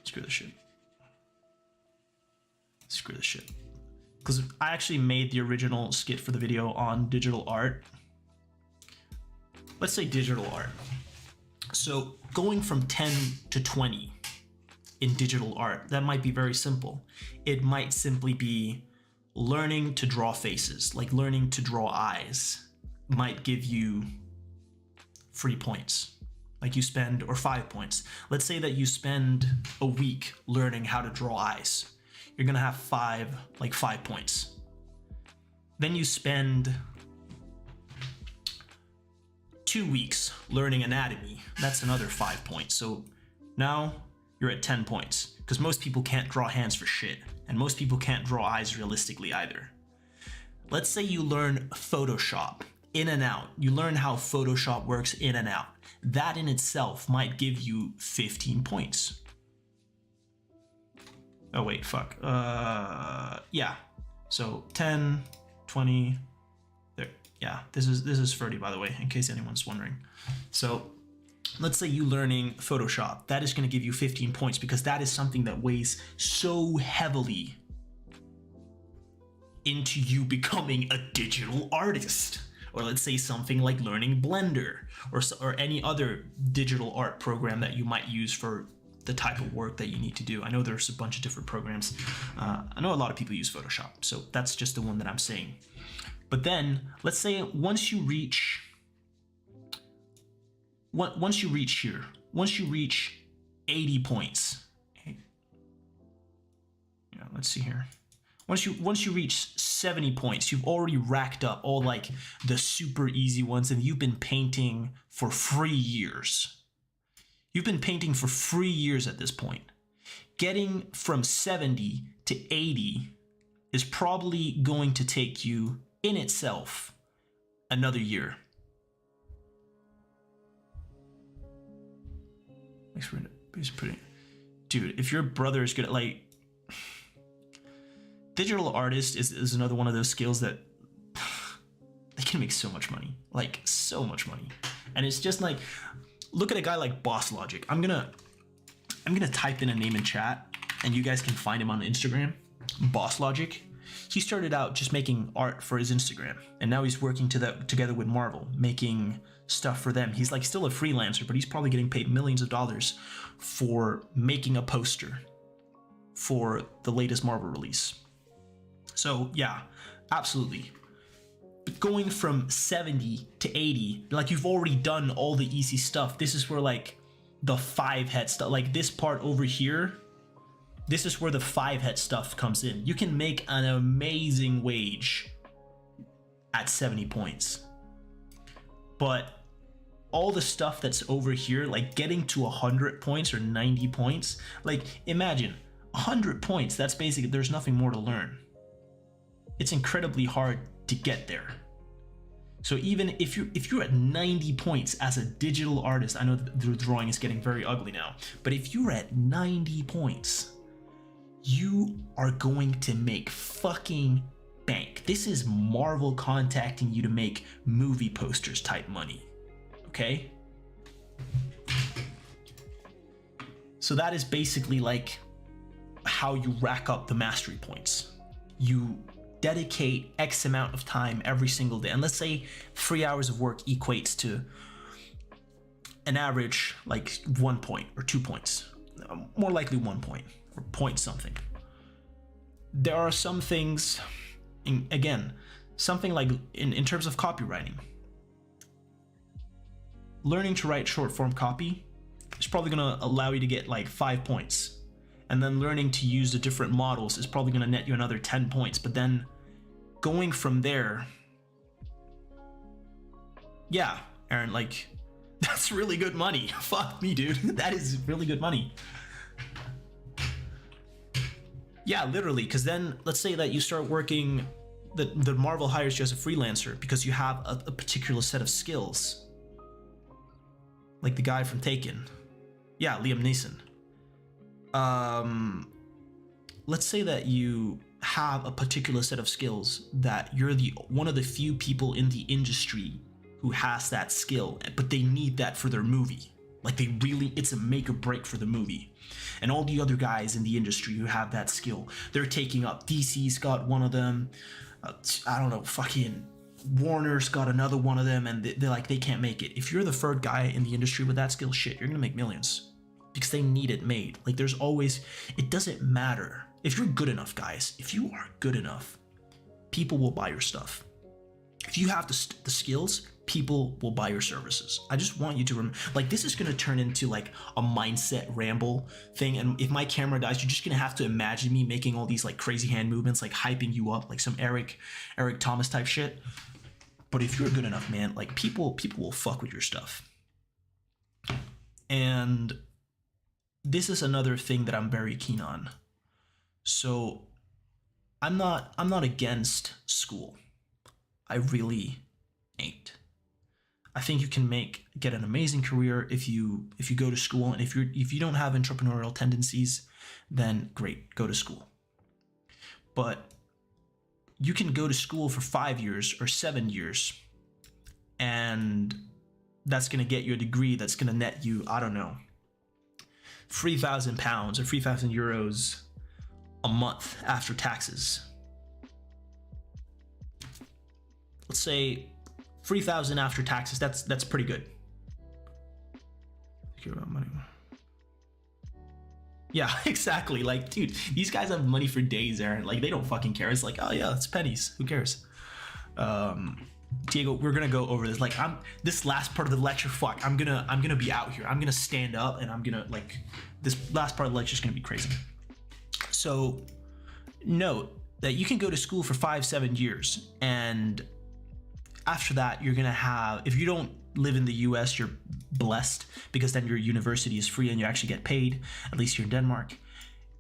Screw this shit. Because I actually made the original skit for the video on digital art. Let's say digital art. So going from 10 to 20 in digital art, that might be very simple. It might simply be learning to draw faces, like learning to draw eyes might give you 3 points. Like you spend, or 5 points. Let's say that you spend a week learning how to draw eyes. You're gonna have 5 points. Then you spend 2 weeks learning anatomy, that's another 5 points. So now you're at 10 points, because most people can't draw hands for shit, and most people can't draw eyes realistically either. Let's say you learn Photoshop in and out. You learn how Photoshop works in and out. That in itself might give you 15 points. Oh wait, fuck. Yeah. So 10, 20, there. Yeah, this is 30, by the way, in case anyone's wondering. So let's say you learning Photoshop. That is going to give you 15 points, because that is something that weighs so heavily into you becoming a digital artist. Or let's say something like learning Blender, or any other digital art program that you might use for the type of work that you need to do. I know there's a bunch of different programs. I know a lot of people use Photoshop, so that's just the one that I'm saying. But then let's say once you reach here, once you reach 80 points, yeah, let's see here. Once you reach 70 points, you've already racked up all like the super easy ones, and you've been painting for 3 years. You've been painting for 3 years at this point. Getting from 70 to 80 is probably going to take you in itself another year. Thanks for putting, dude. If your brother is good at like digital artist is another one of those skills that they can make so much money, like so much money. And it's just like, look at a guy like Boss Logic. I'm gonna type in a name in chat, and you guys can find him on Instagram. Boss Logic. He started out just making art for his Instagram, and now he's working together with Marvel, making stuff for them. He's like still a freelancer, but he's probably getting paid millions of dollars for making a poster for the latest Marvel release. So yeah, absolutely. But going from 70 to 80, like you've already done all the easy stuff. This is where like the 5-head stuff, like this part over here, this is where the 5-head stuff comes in. You can make an amazing wage at 70 points. But all the stuff that's over here, like getting to 100 points or 90 points, like imagine 100 points, that's basically, there's nothing more to learn. It's incredibly hard to get there. So even if you're at 90 points as a digital artist, I know the drawing is getting very ugly now, but if you're at 90 points, you are going to make fucking bank. This is Marvel contacting you to make movie posters type money, okay? So that is basically like how you rack up the mastery points. You dedicate X amount of time every single day. And let's say 3 hours of work equates to an average like 1 point or 2 points. More likely 1 point or point something. There are some things, again, something like in terms of copywriting. Learning to write short form copy is probably going to allow you to get like 5 points. And then learning to use the different models is probably going to net you another 10 points. But then going from there, yeah, Aaron, like that's really good money. Fuck me, dude. That is really good money. Yeah, literally, because then let's say that you start working, the Marvel hires you as a freelancer because you have a particular set of skills. Like the guy from Taken. Yeah, Liam Neeson. Let's say that you have a particular set of skills that you're one of the few people in the industry who has that skill, but they need that for their movie. Like it's a make or break for the movie. And all the other guys in the industry who have that skill, they're taking up. DC's got one of them. I don't know, fucking Warner's got another one of them, and they're like, they can't make it. If you're the third guy in the industry with that skill, shit, you're gonna make millions. Because they need it made. Like there's always, it doesn't matter. If you're good enough, guys, if you are good enough, people will buy your stuff. If you have the skills, people will buy your services. I just want you to remember, like this is going to turn into like a mindset ramble thing. And if my camera dies, you're just going to have to imagine me making all these like crazy hand movements, like hyping you up, like some Eric Thomas type shit. But if you're good enough, man, like people will fuck with your stuff. And this is another thing that I'm very keen on. So I'm not against school. I really ain't. I think you can get an amazing career if you go to school, and if you don't have entrepreneurial tendencies, then great, go to school. But you can go to school for 5 years or 7 years, and that's going to get you a degree that's going to net you, I don't know, £3,000 or €3,000 a month after taxes. Let's say 3,000 after taxes. That's pretty good. Yeah, exactly. Like, dude, these guys have money for days, Aaron. Like, they don't fucking care. It's like, oh yeah, it's pennies. Who cares? Diego, we're gonna go over this. Like, this last part of the lecture. Fuck, I'm gonna be out here. I'm gonna stand up, and I'm gonna, like, this last part of the lecture is gonna be crazy. So, note that you can go to school for 5-7 years, and after that, you're gonna have, if you don't live in the US, you're blessed, because then your university is free and you actually get paid, at least here in Denmark.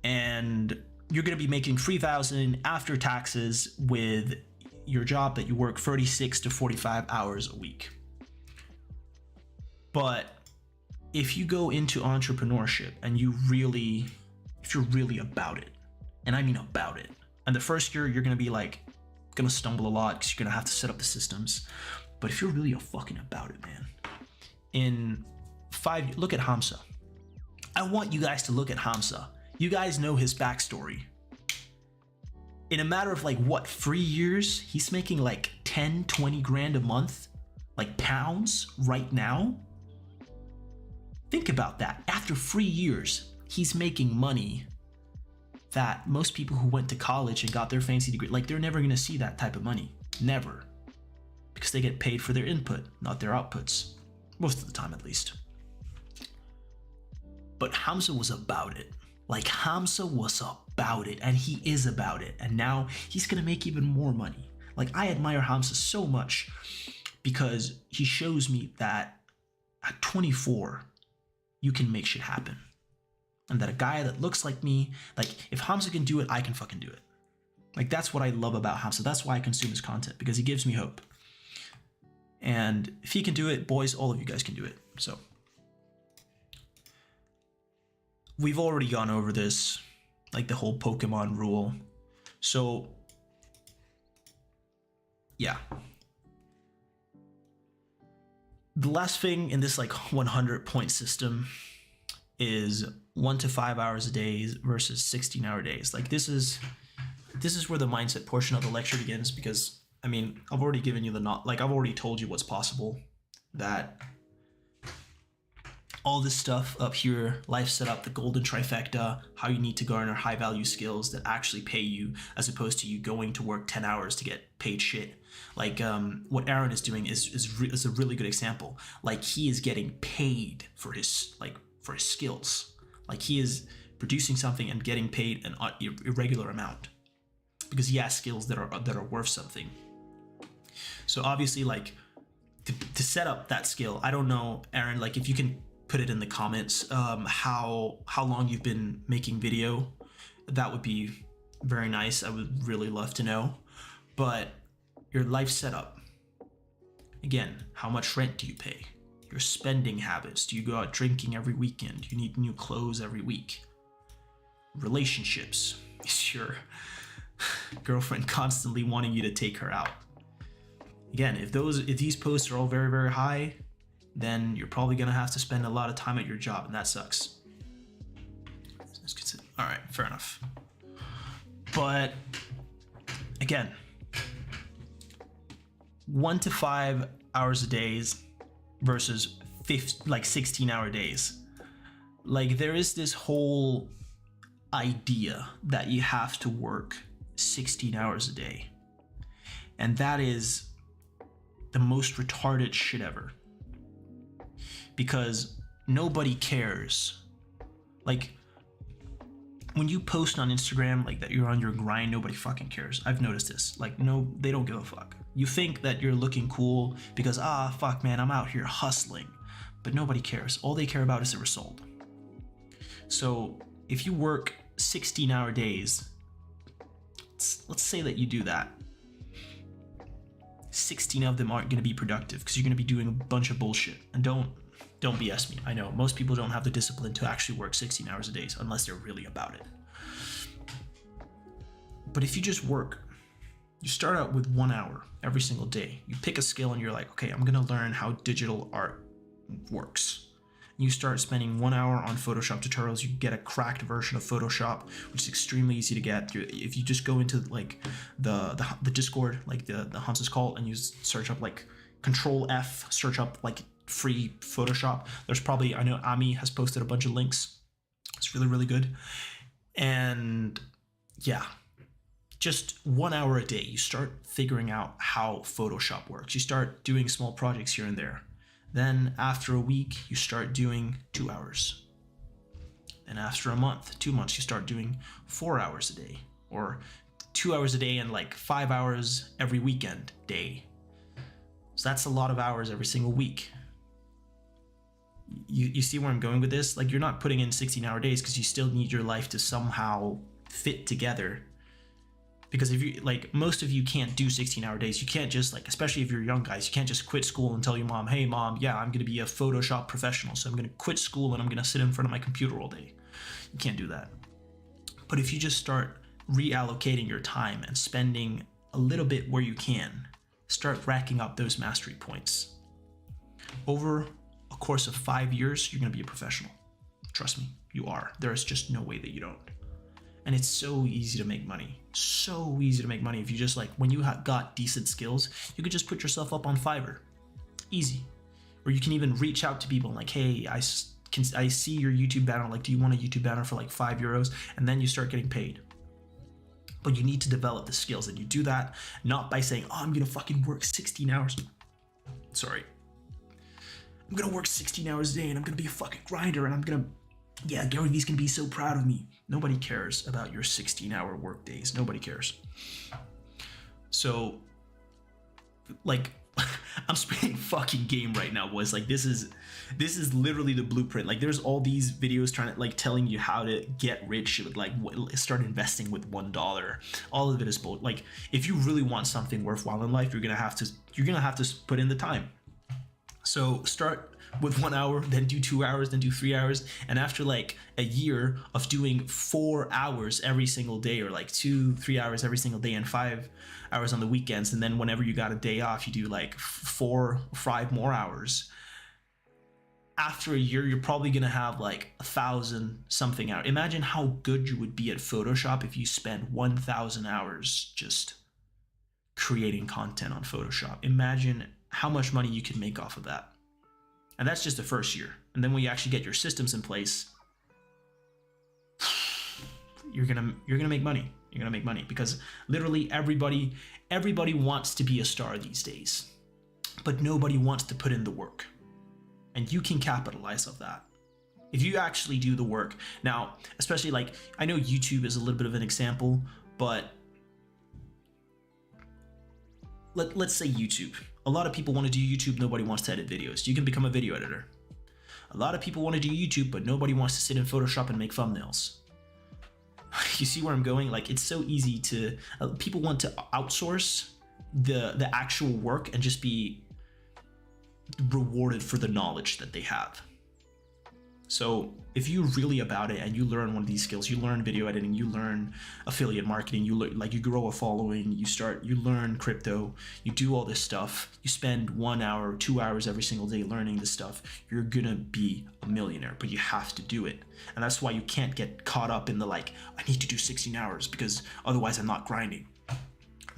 And you're gonna be making 3,000 after taxes with your job that you work 36 to 45 hours a week. But if you go into entrepreneurship and if you're really about it, and I mean about it, and the first year you're gonna be like, gonna stumble a lot because you're gonna have to set up the systems. But if you're really fucking about it, man, look at Hamza. I want you guys to look at Hamza. You guys know his backstory. In a matter of 3 years, he's making like 10-20 grand a month, like pounds right now. Think about that. After 3 years, he's making money that most people who went to college and got their fancy degree, like, they're never gonna see that type of money. Never. Because they get paid for their input, not their outputs. Most of the time, at least. But Hamza was about it. Like, Hamza was about it, and he is about it. And now he's gonna make even more money. Like, I admire Hamza so much because he shows me that at 24, you can make shit happen. And that a guy that looks like me, like, if Hamza can do it, I can fucking do it. Like, that's what I love about Hamza. That's why I consume his content, because he gives me hope. And if he can do it, boys, all of you guys can do it. So we've already gone over this, like the whole Pokemon rule. So yeah. The last thing in this 100-point system is 1 to 5 hours a day versus 16-hour days. Like, this is where the mindset portion of the lecture begins, because I mean, I've already given you I've already told you what's possible, that all this stuff up here, life setup, the golden trifecta, how you need to garner high value skills that actually pay you, as opposed to you going to work 10 hours to get paid shit. Like, what Aaron is doing is a really good example. Like, he is getting paid for his skills. Like, he is producing something and getting paid an irregular amount because he has skills that are worth something. So obviously, like, to set up that skill, I don't know, Aaron, like, if you can put it in the comments, how long you've been making video, that would be very nice. I would really love to know. But your life setup, again, how much rent do you pay? Your spending habits. Do you go out drinking every weekend? Do you need new clothes every week? Relationships. Is your girlfriend constantly wanting you to take her out? Again, if these posts are all very, very high, then you're probably gonna have to spend a lot of time at your job, and that sucks. All right, fair enough. But again, 1 to 5 hours a day versus 16-hour days. Like, there is this whole idea that you have to work 16 hours a day, and that is the most retarded shit ever, because nobody cares. Like, when you post on Instagram like that you're on your grind, nobody fucking cares. I've noticed this. Like, no, they don't give a fuck. You think that you're looking cool because, fuck man, I'm out here hustling. But nobody cares. All they care about is the result. So if you work 16-hour days, let's say that you do that. 16 of them aren't going to be productive because you're going to be doing a bunch of bullshit. And don't BS me. I know most people don't have the discipline to actually work 16 hours a day unless they're really about it. But if you just work, you start out with 1 hour every single day. You pick a skill and you're like, okay, I'm going to learn how digital art works. You start spending 1 hour on Photoshop tutorials. You get a cracked version of Photoshop, which is extremely easy to get. If you just go into like the Discord, like the Hunter's Call, and you search up like Control F, search up like free Photoshop. There's probably, I know Ami has posted a bunch of links. It's really, really good. And yeah, just 1 hour a day, you start figuring out how Photoshop works. You start doing small projects here and there. Then after a week, you start doing 2 hours. And after a month, 2 months, you start doing 4 hours a day, or 2 hours a day and like 5 hours every weekend day. So that's a lot of hours every single week. You see where I'm going with this? Like, you're not putting in 16-hour days because you still need your life to somehow fit together. Because if you, like, most of you can't do 16-hour days. You can't just, like, especially if you're young guys, you can't just quit school and tell your mom, hey mom, yeah, I'm going to be a Photoshop professional. So I'm going to quit school and I'm going to sit in front of my computer all day. You can't do that. But if you just start reallocating your time and spending a little bit where you can, start racking up those mastery points. Over a course of 5 years, you're going to be a professional. Trust me, you are. There is just no way that you don't. And it's so easy to make money. So easy to make money. If you just, like, when you got decent skills, you could just put yourself up on Fiverr. Easy. Or you can even reach out to people and like, hey, I see your YouTube banner. Like, do you want a YouTube banner for like €5? And then you start getting paid. But you need to develop the skills, and you do that not by saying, oh, I'm going to fucking work 16 hours. Sorry. I'm going to work 16 hours a day and I'm going to be a fucking grinder and I'm going to, yeah, Gary Vee's going to be so proud of me. Nobody cares about your 16-hour work days. Nobody cares. So, like, I'm spitting fucking game right now, boys. Like, this is literally the blueprint. Like, there's all these videos trying to, like, telling you how to get rich with, like, start investing with $1. All of it is bull. Like, if you really want something worthwhile in life, you're gonna have to put in the time. So start with 1 hour, then do 2 hours, then do 3 hours. And after like a year of doing 4 hours every single day, or like 2-3 hours every single day and 5 hours on the weekends, and then whenever you got a day off, you do like 4 or 5 more hours. After a year, you're probably going to have like 1,000 something hours. Imagine how good you would be at Photoshop if you spent 1,000 hours just creating content on Photoshop. Imagine how much money you can make off of that. And that's just the first year. And then when you actually get your systems in place, you're gonna make money. You're gonna make money because literally everybody wants to be a star these days, but nobody wants to put in the work. And you can capitalize off that if you actually do the work. Now, especially like, I know YouTube is a little bit of an example, but let's say YouTube. A lot of people want to do YouTube, nobody wants to edit videos. You can become a video editor. A lot of people want to do YouTube, but nobody wants to sit in Photoshop and make thumbnails. You see where I'm going? Like, it's so easy to, people want to outsource the actual work and just be rewarded for the knowledge that they have. So if you're really about it and you learn one of these skills, you learn video editing, you learn affiliate marketing, you grow a following, you learn crypto, you do all this stuff, you spend 1 hour or 2 hours every single day learning this stuff, you're gonna be a millionaire, but you have to do it. And that's why you can't get caught up in the like, I need to do 16 hours because otherwise I'm not grinding.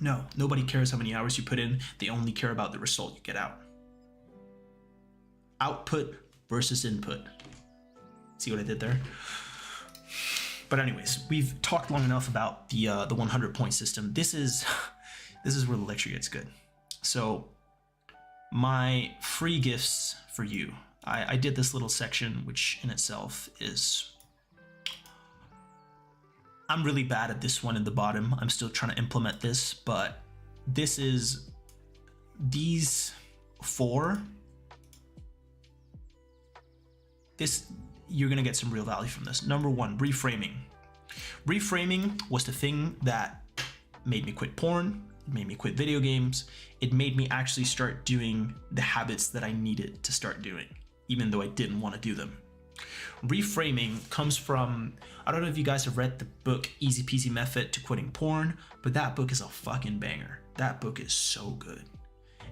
No, nobody cares how many hours you put in. They only care about the result you get out. Output versus input. See what I did there? But anyways, we've talked long enough about the 100 point system. This is where the lecture gets good. So my free gifts for you. I did this little section, which in itself is, I'm really bad at this one in the bottom. I'm still trying to implement this, but this is these four, you're gonna get some real value from this. Number one, reframing. Reframing was the thing that made me quit porn, it made me quit video games, it made me actually start doing the habits that I needed to start doing, even though I didn't want to do them. Reframing comes from, I don't know if you guys have read the book Easy Peasy Method to Quitting Porn, but that book is a fucking banger. That book is so good.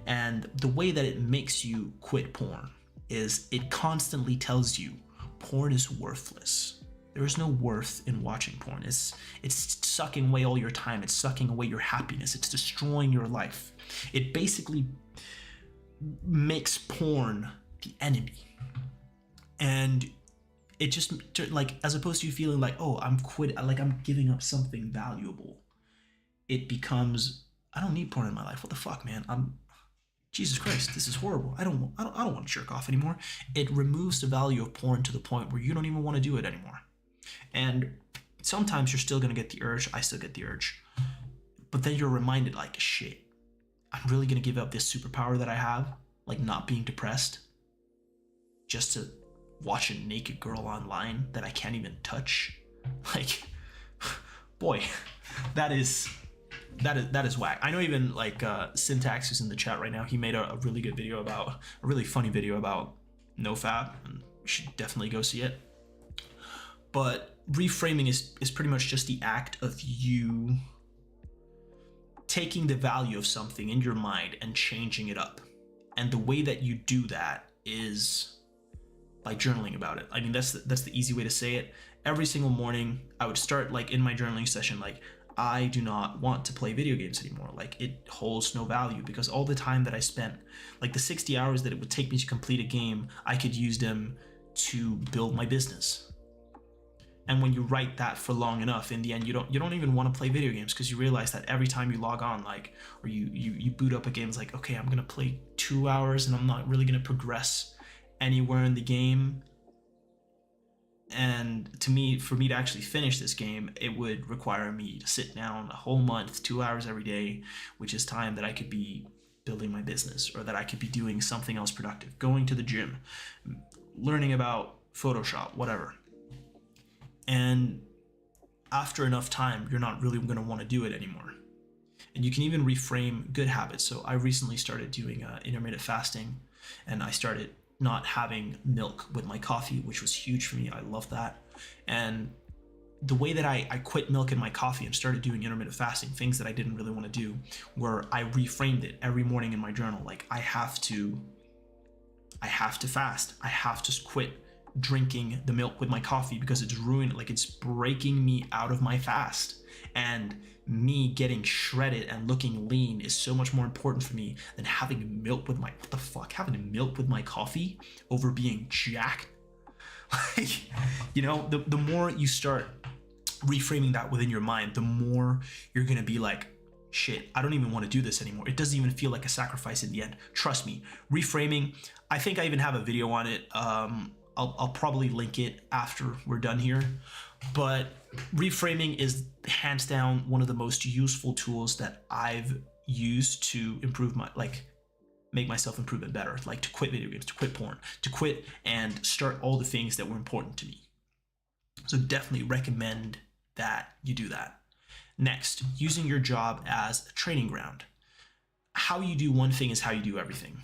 And the way that it makes you quit porn is it constantly tells you porn is worthless. There is no worth in watching porn. It's sucking away all your time. It's sucking away your happiness. It's destroying your life. It basically makes porn the enemy. And it just, like, as opposed to you feeling like, oh, I'm giving up something valuable, it becomes, I don't need porn in my life. What the fuck, man? Jesus Christ, this is horrible. I don't want to jerk off anymore. It removes the value of porn to the point where you don't even want to do it anymore. And sometimes you're still going to get the urge. I still get the urge. But then you're reminded, like, shit, I'm really going to give up this superpower that I have, like not being depressed, just to watch a naked girl online that I can't even touch. Like, boy, that is whack. I know even like Syntax, who's in the chat right now, he made a really good video about, a really funny video about NoFap, and you should definitely go see it. But reframing is pretty much just the act of you taking the value of something in your mind and changing it up. And the way that you do that is by journaling about it. I mean, that's the easy way to say it. Every single morning, I would start like in my journaling session, like, I do not want to play video games anymore. Like, it holds no value, because all the time that I spent, like the 60 hours that it would take me to complete a game, I could use them to build my business. And when you write that for long enough, in the end, you don't even want to play video games, because you realize that every time you log on, like, or you boot up a game, it's like, okay, I'm gonna play 2 hours and I'm not really gonna progress anywhere in the game. And for me to actually finish this game, it would require me to sit down a whole month, 2 hours every day, which is time that I could be building my business, or that I could be doing something else productive, going to the gym, learning about Photoshop, whatever. And after enough time, you're not really going to want to do it anymore. And you can even reframe good habits. So I recently started doing intermittent fasting, and I started not having milk with my coffee, which was huge for me. I love that. And the way that I quit milk in my coffee and started doing intermittent fasting, things that I didn't really want to do, where I reframed it every morning in my journal. Like, I have to fast. I have to quit drinking the milk with my coffee, because it's it's breaking me out of my fast. And me getting shredded and looking lean is so much more important for me than having milk with having milk with my coffee over being jacked. Like, the more you start reframing that within your mind, the more you're gonna be like, shit, I don't even want to do this anymore. It doesn't even feel like a sacrifice in the end. Trust me, reframing, I think I even have a video on it. I'll probably link it after we're done here. But reframing is hands down one of the most useful tools that I've used to improve make myself improve it better. Like, to quit video games, to quit porn, to quit and start all the things that were important to me. So definitely recommend that you do that. Next, using your job as a training ground. How you do one thing is how you do everything.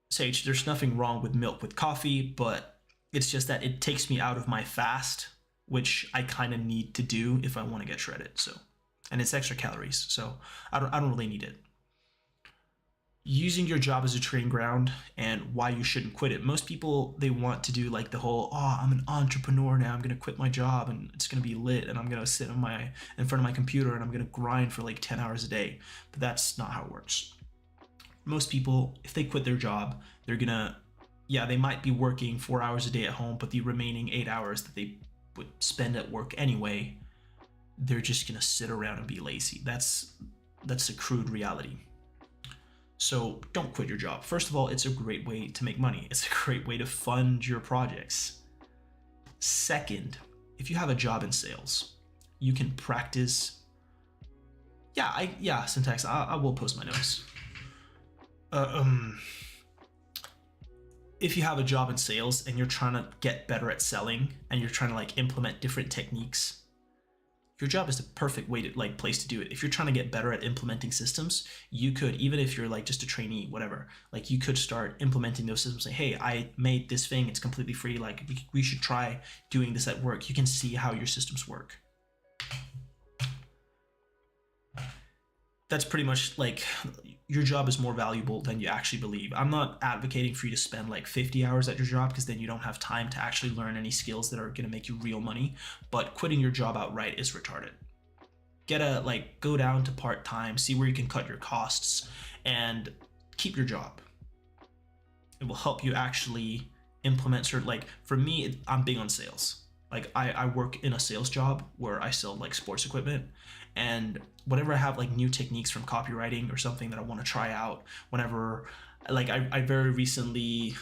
Sage, there's nothing wrong with milk with coffee, but it's just that it takes me out of my fast, which I kind of need to do if I want to get shredded. So, and it's extra calories, so I don't really need it. Using your job as a training ground and why you shouldn't quit it. Most people, they want to do like the whole, oh, I'm an entrepreneur now, I'm gonna quit my job and it's gonna be lit, and I'm gonna sit in front of my computer and I'm gonna grind for like 10 hours a day. But that's not how it works. Most people, if they quit their job, they're gonna, they might be working 4 hours a day at home, but the remaining 8 hours that they would spend at work anyway, they're just gonna sit around and be lazy. That's a crude reality. So don't quit your job. First of all, it's a great way to make money. It's a great way to fund your projects. Second, if you have a job in sales, you can practice Yeah, Syntax. I will post my notes. If you have a job in sales and you're trying to get better at selling and you're trying to like implement different techniques, your job is the perfect way to like place to do it. If you're trying to get better at implementing systems, you could, even if you're like just a trainee, whatever, like you could start implementing those systems. Say, hey, I made this thing, it's completely free. Like we should try doing this at work. You can see how your systems work. That's pretty much like your job is more valuable than you actually believe. I'm not advocating for you to spend like 50 hours at your job because then you don't have time to actually learn any skills that are going to make you real money. But quitting your job outright is retarded. Go down to part-time, see where you can cut your costs, and keep your job. It will help you actually implement certain, like for me, I'm big on sales. Like I work in a sales job where I sell like sports equipment, and whenever I have like new techniques from copywriting or something that I want to try out, whenever like I very recently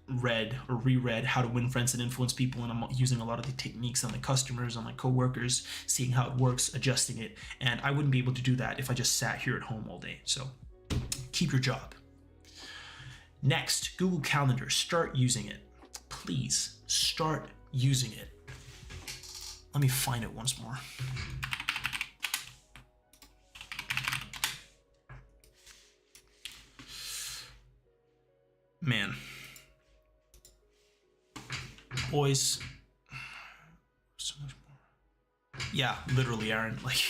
read or reread How to Win Friends and Influence People, and I'm using a lot of the techniques on my customers, on my coworkers, seeing how it works, adjusting it, and I wouldn't be able to do that if I just sat here at home all day. So keep your job. Next, Google Calendar. Start using it. Please start using it. Let me find it once more. Man, boys, so much more. Yeah, literally, Aaron. Like,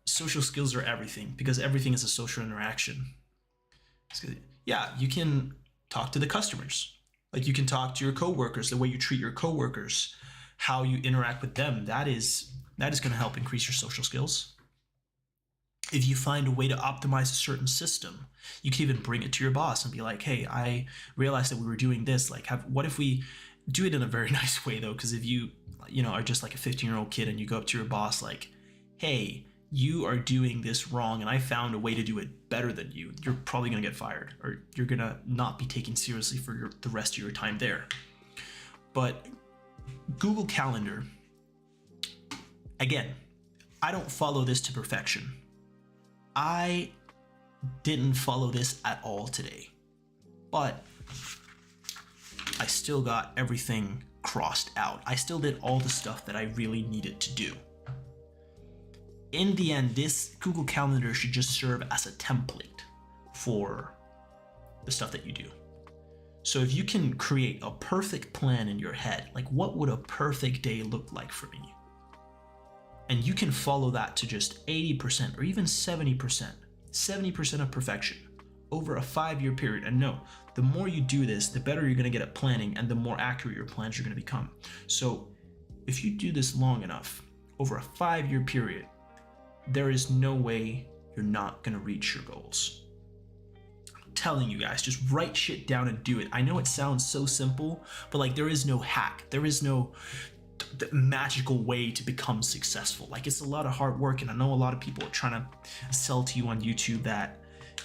social skills are everything because everything is a social interaction. Yeah, you can talk to the customers. Like, you can talk to your coworkers, the way you treat your coworkers, how you interact with them. That is going to help increase your social skills. If you find a way to optimize a certain system, you can even bring it to your boss and be like, hey, I realized that we were doing this. Like, what if we do it in a very nice way, though? Because if you are just like a 15-year-old kid and you go up to your boss like, hey, you are doing this wrong and I found a way to do it better than you, you're probably going to get fired, or you're going to not be taken seriously for the rest of your time there. But Google Calendar, again, I don't follow this to perfection. I didn't follow this at all today, but I still got everything crossed out. I still did all the stuff that I really needed to do. In the end, this Google Calendar should just serve as a template for the stuff that you do. So if you can create a perfect plan in your head, like what would a perfect day look like for me? And you can follow that to just 80% or even 70% of perfection over a 5-year period. And no, the more you do this, the better you're going to get at planning and the more accurate your plans are going to become. So if you do this long enough, over a 5-year period, there is no way you're not going to reach your goals. I'm telling you guys, just write shit down and do it. I know it sounds so simple, but like there is no hack. There is no magical way to become successful. Like it's a lot of hard work, and I know a lot of people are trying to sell to you on YouTube that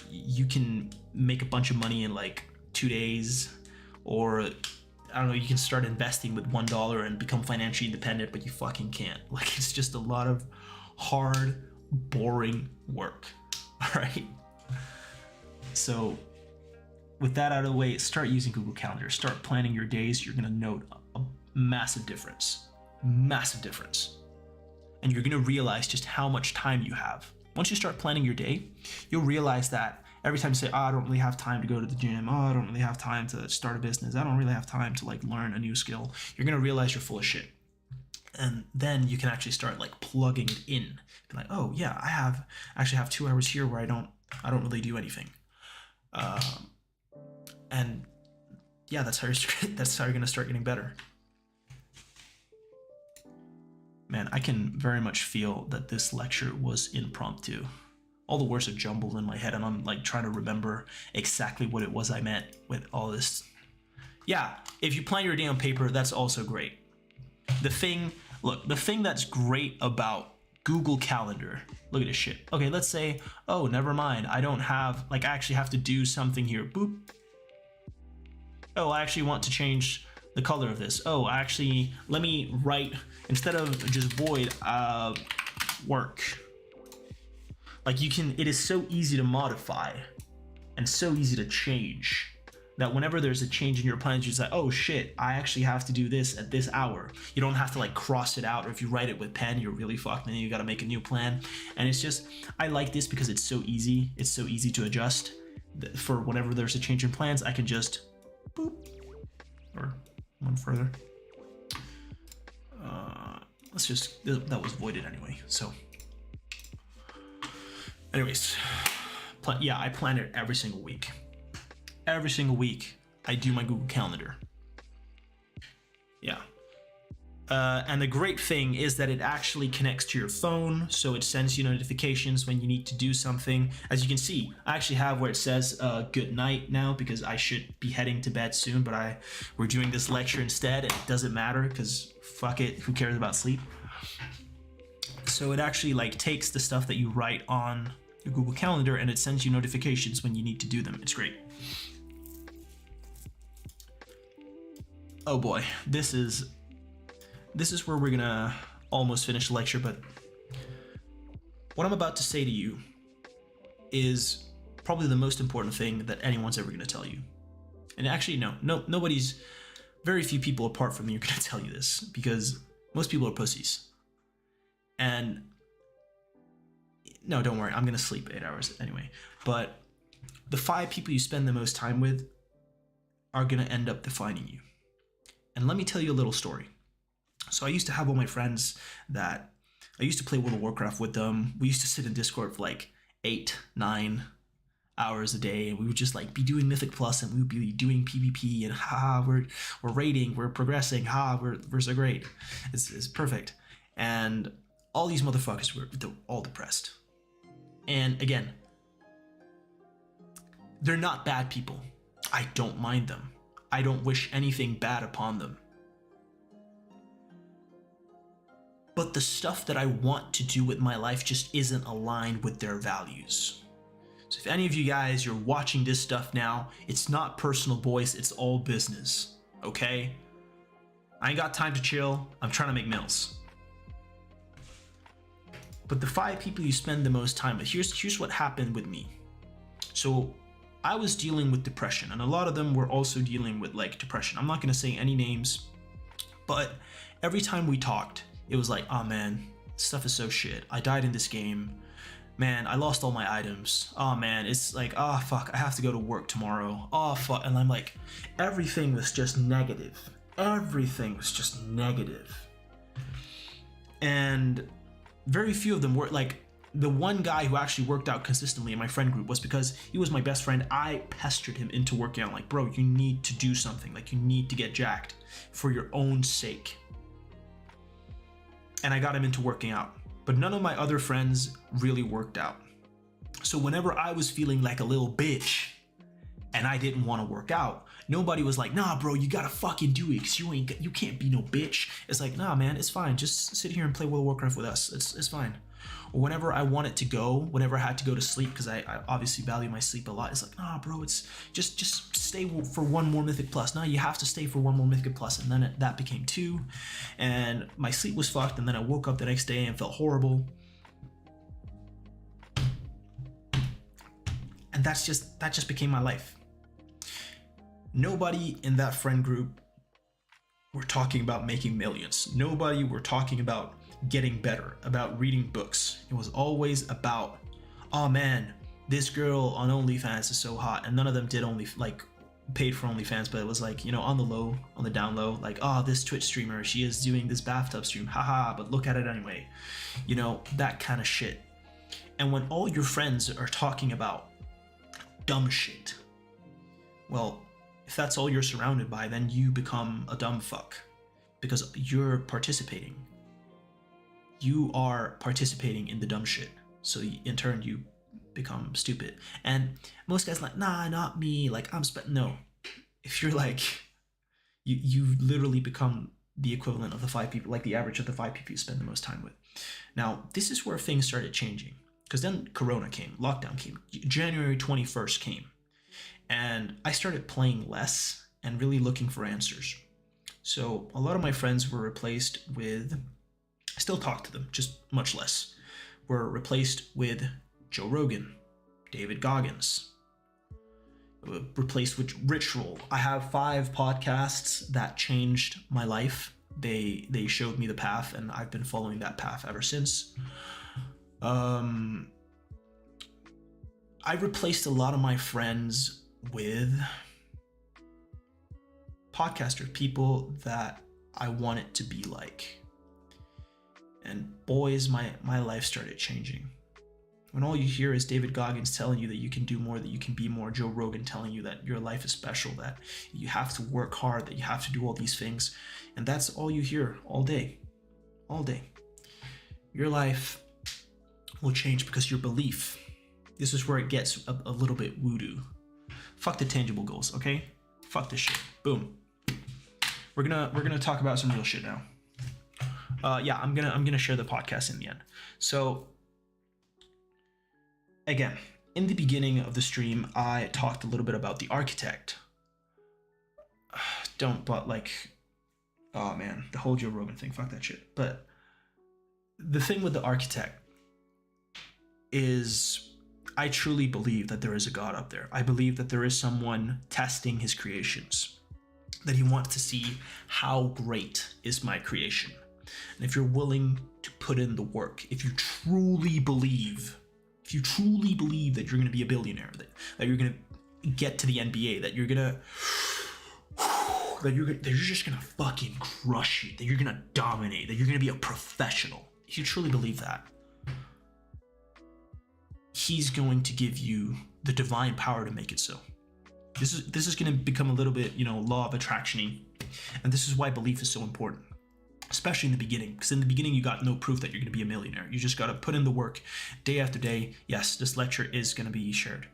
you can make a bunch of money in like 2 days, or I don't know, you can start investing with $1 and become financially independent, but you fucking can't. Like it's just a lot of hard, boring work. All right. So with that out of the way, start using Google Calendar. Start planning your days. You're going to note a massive difference. Massive difference. And you're going to realize just how much time you have. Once you start planning your day, you'll realize that every time you say, oh, I don't really have time to go to the gym. Oh, I don't really have time to start a business. I don't really have time to like learn a new skill. You're going to realize you're full of shit. And then you can actually start like plugging it in. Be like, oh yeah, I actually have 2 hours here where I don't really do anything. And yeah, that's how you're going to start getting better. Man, I can very much feel that this lecture was impromptu. All the words are jumbled in my head, and I'm like trying to remember exactly what it was I meant with all this. Yeah, if you plan your day on paper, that's also great. The thing that's great about Google Calendar, look at this shit. Okay, let's say, oh, never mind. I actually have to do something here. Boop. Oh, I actually want to change the color of this. Oh, actually, let me write, instead of just void, work. Like it is so easy to modify and so easy to change that whenever there's a change in your plans, you're just like, oh shit, I actually have to do this at this hour. You don't have to like cross it out, or if you write it with pen, you're really fucked, and then you gotta make a new plan. And it's just, I like this because it's so easy. It's so easy to adjust. For whenever there's a change in plans, I can just boop, or one further. Let's just, that was voided anyway. So anyways, yeah, I plan it every single week. Every single week, I do my Google Calendar. Yeah. And the great thing is that it actually connects to your phone, so it sends you notifications when you need to do something. As you can see, I actually have where it says good night now, because I should be heading to bed soon, but we're doing this lecture instead, and it doesn't matter because fuck it, who cares about sleep? So it actually like takes the stuff that you write on your Google Calendar and it sends you notifications when you need to do them. It's great. Oh boy, this is where we're gonna almost finish the lecture, but what I'm about to say to you is probably the most important thing that anyone's ever gonna tell you. And actually, nobody's, very few people apart from me are gonna tell you this, because most people are pussies. And no, don't worry, I'm gonna sleep 8 hours anyway. But the 5 people you spend the most time with are gonna end up defining you. And let me tell you a little story. So I used to have all my friends that I used to play World of Warcraft with them. We used to sit in Discord for like 8-9 hours a day, and we would just like be doing Mythic Plus, and we would be doing PvP, and we're raiding, we're progressing, we're so great, it's perfect. And all these motherfuckers were all depressed. And again, they're not bad people. I don't mind them. I don't wish anything bad upon them. But the stuff that I want to do with my life just isn't aligned with their values. So if any of you guys, you're watching this stuff now, it's not personal, boys, it's all business, okay? I ain't got time to chill, I'm trying to make mills. But the 5 people you spend the most time with, here's what happened with me. So I was dealing with depression, and a lot of them were also dealing with like depression. I'm not gonna say any names, but every time we talked, it was like, oh man, stuff is so shit. I died in this game. Man, I lost all my items. Oh man, it's like, oh fuck, I have to go to work tomorrow. Oh fuck, and I'm like, everything was just negative. Everything was just negative. And very few of them were like, the one guy who actually worked out consistently in my friend group was because he was my best friend. I pestered him into working out, like, bro, you need to do something. Like, you need to get jacked for your own sake. And I got him into working out. But none of my other friends really worked out. So whenever I was feeling like a little bitch and I didn't want to work out, nobody was like, nah, bro, you gotta fucking do it, because you can't be no bitch. It's like, nah, man, it's fine. Just sit here and play World of Warcraft with us. It's fine. Or whenever I wanted to go, whenever I had to go to sleep, because I obviously value my sleep a lot, it's like, nah, bro, it's just stay for one more Mythic Plus. No, you have to stay for one more Mythic Plus. And then that became 2, and my sleep was fucked, and then I woke up the next day and felt horrible. And that just became my life. Nobody in that friend group were talking about making millions. Nobody were talking about getting better, about reading books. It was always about, oh man, this girl on OnlyFans is so hot. And none of them did paid for OnlyFans, but it was like, on the down low, like, oh, this Twitch streamer, she is doing this bathtub stream, haha, but look at it anyway. That kind of shit. And when all your friends are talking about dumb shit, well, if that's all you're surrounded by, then you become a dumb fuck, because you're participating. You are participating in the dumb shit. So in turn, you become stupid. And most guys are like, nah, not me. Like, no. If you're like, you literally become the equivalent of the 5 people, like the average of the 5 people you spend the most time with. Now, this is where things started changing, because then Corona came, lockdown came, January 21st came. And I started playing less and really looking for answers. So a lot of my friends were replaced with, I still talk to them, just much less, were replaced with Joe Rogan, David Goggins, replaced with Rich Roll. I have 5 podcasts that changed my life. They showed me the path, and I've been following that path ever since. I replaced a lot of my friends with podcasters, people that I wanted to be like. And boys, my life started changing. When all you hear is David Goggins telling you that you can do more, that you can be more, Joe Rogan telling you that your life is special, that you have to work hard, that you have to do all these things, and that's all you hear all day. Your life will change because your belief. This is where it gets a little bit voodoo. Fuck the tangible goals, okay? Fuck this shit. Boom. We're gonna talk about some real shit now. I'm gonna share the podcast in the end. So again, in the beginning of the stream, I talked a little bit about the architect. Oh man, the whole Joe Rogan thing, fuck that shit. But the thing with the architect is I truly believe that there is a God up there. I believe that there is someone testing his creations, that he wants to see how great is my creation. And if you're willing to put in the work, if you truly believe that you're going to be a billionaire, that you're going to get to the NBA, that you're just going to fucking crush it, that you're going to dominate, that you're going to be a professional. If you truly believe that, he's going to give you the divine power to make it so. This is going to become a little bit, law of attraction-y. And this is why belief is so important, especially in the beginning. Because in the beginning, you got no proof that you're going to be a millionaire. You just got to put in the work day after day. Yes, this lecture is going to be shared.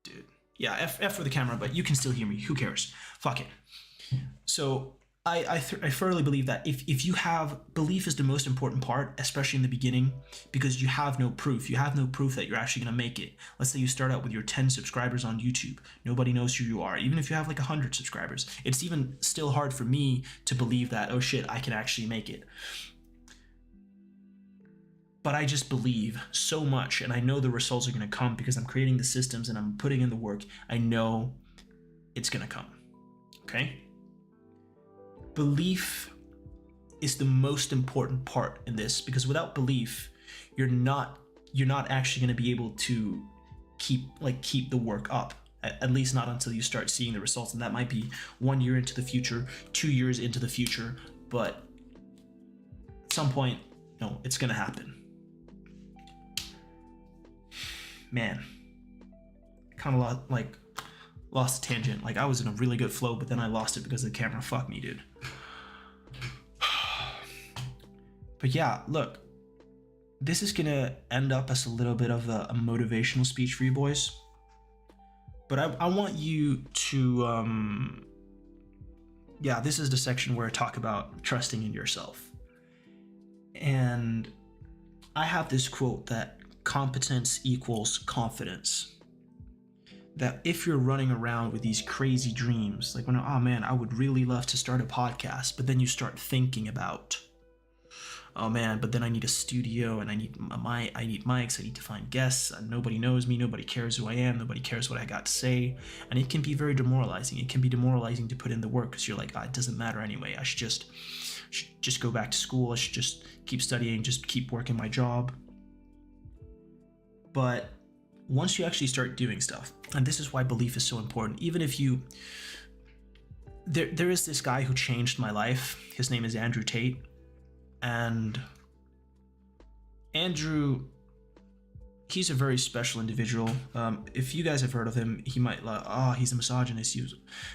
Dude. Yeah, F for the camera, but you can still hear me. Who cares? Fuck it. So I thoroughly believe that if you have belief is the most important part, especially in the beginning, because you have no proof. You have no proof that you're actually going to make it. Let's say you start out with your 10 subscribers on YouTube. Nobody knows who you are. Even if you have like 100 subscribers, it's even still hard for me to believe that, oh shit, I can actually make it. But I just believe so much, and I know the results are going to come because I'm creating the systems and I'm putting in the work. I know it's going to come. Okay? Belief is the most important part in this, because without belief, you're not actually going to be able to keep the work up. At least not until you start seeing the results, and that might be 1 year into the future, 2 years into the future, but at some point, no, it's going to happen. Man, kind of lost a tangent. Like I was in a really good flow, but then I lost it because the camera. Fuck me, dude. But yeah, look, this is gonna end up as a little bit of a motivational speech for you boys. But I want you to, this is the section where I talk about trusting in yourself. And I have this quote that competence equals confidence. That if you're running around with these crazy dreams, like oh man, I would really love to start a podcast, but then you start thinking about, oh man, but then I need a studio and I need mics, I need to find guests, and nobody knows me, nobody cares who I am, nobody cares what I got to say, and it can be very demoralizing. It can be demoralizing to put in the work because you're like, it doesn't matter anyway. I should just go back to school. I should just keep studying, just keep working my job. But once you actually start doing stuff, and this is why belief is so important, even if there is this guy who changed my life. His name is Andrew Tate. And Andrew, he's a very special individual. If you guys have heard of him, he might he's a misogynist.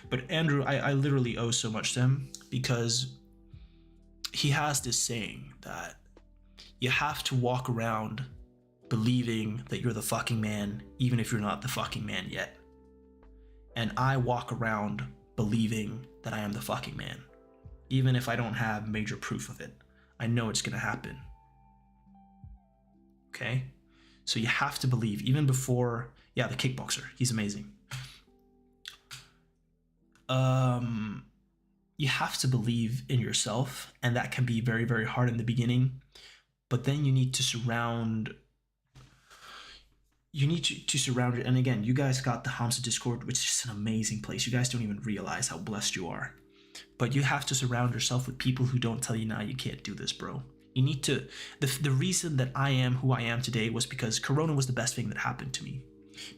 But Andrew, I literally owe so much to him, because he has this saying that you have to walk around believing that you're the fucking man, even if you're not the fucking man yet. And I walk around believing that I am the fucking man. even if I don't have major proof of it. I know it's going to happen. Okay? So you have to believe, even before, yeah, the kickboxer, he's amazing. You have to believe in yourself, and that can be very, very hard in the beginning. But then you need to surround surround it. And again, you guys got the Hamza Discord, which is an amazing place. You guys don't even realize how blessed you are. But you have to surround yourself with people who don't tell you, nah, you can't do this, bro. You need to, the reason that I am who I am today was because Corona was the best thing that happened to me.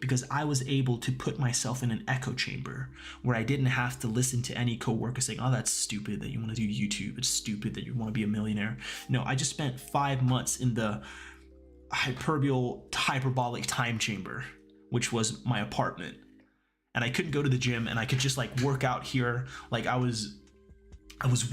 Because I was able to put myself in an echo chamber where I didn't have to listen to any coworker saying, oh, that's stupid that you want to do YouTube. It's stupid that you want to be a millionaire. No, I just spent 5 months in the hyperbolic time chamber, which was my apartment. And I couldn't go to the gym, and I could just like work out here. Like I was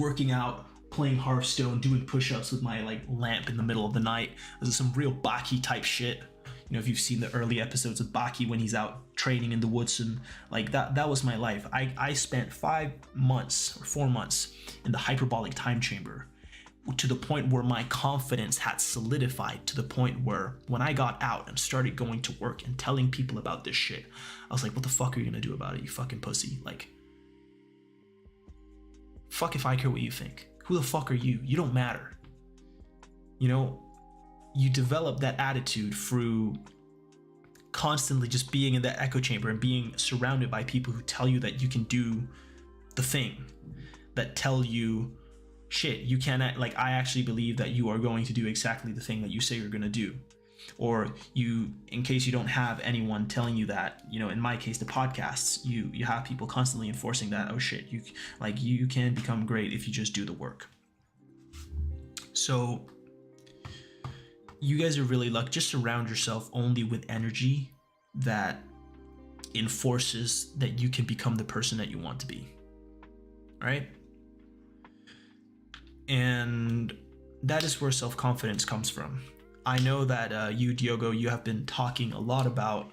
working out, playing Hearthstone, doing push-ups with my like lamp in the middle of the night. This is some real Baki type shit. You know, if you've seen the early episodes of Baki when he's out training in the woods, and like that was my life. I spent 5 months or 4 months in the hyperbolic time chamber, to the point where my confidence had solidified, to the point where when I got out and started going to work and telling people about this shit, I was like, what the fuck are you gonna do about it, you fucking pussy? Like, fuck if I care what you think. Who the fuck are you? You don't matter. You know, you develop that attitude through constantly just being in that echo chamber and being surrounded by people who tell you that you can do the thing, that tell you, shit, you cannot, like, I actually believe that you are going to do exactly the thing that you say you're going to do. Or you, in case you don't have anyone telling you that, you know, in my case, the podcasts, you have people constantly enforcing that, oh shit, you can become great if you just do the work. So you guys are really lucky. Just surround yourself only with energy that enforces that you can become the person that you want to be. All right? And that is where self-confidence comes from. I know that you, Diogo, you have been talking a lot about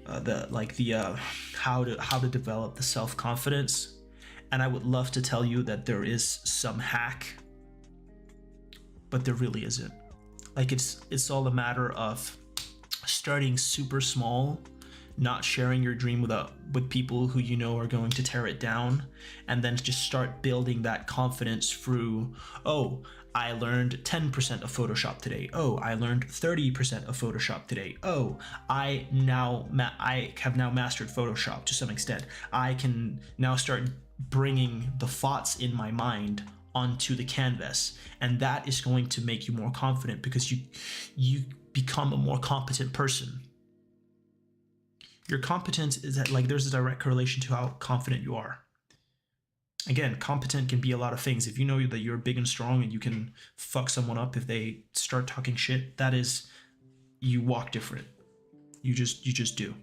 how to develop the self-confidence, and I would love to tell you that there is some hack, but there really isn't. Like, it's all a matter of starting super small, not sharing your dream with people who you know are going to tear it down, and then just start building that confidence through, oh, I learned 10% of Photoshop today. Oh, I learned 30% of Photoshop today. Oh, I have now mastered Photoshop to some extent. I can now start bringing the thoughts in my mind onto the canvas, and that is going to make you more confident, because you become a more competent person. Your competence is that, like, there's a direct correlation to how confident you are. Again, competent can be a lot of things. If you know that you're big and strong and you can fuck someone up if they start talking shit, that is, you walk different. You just do.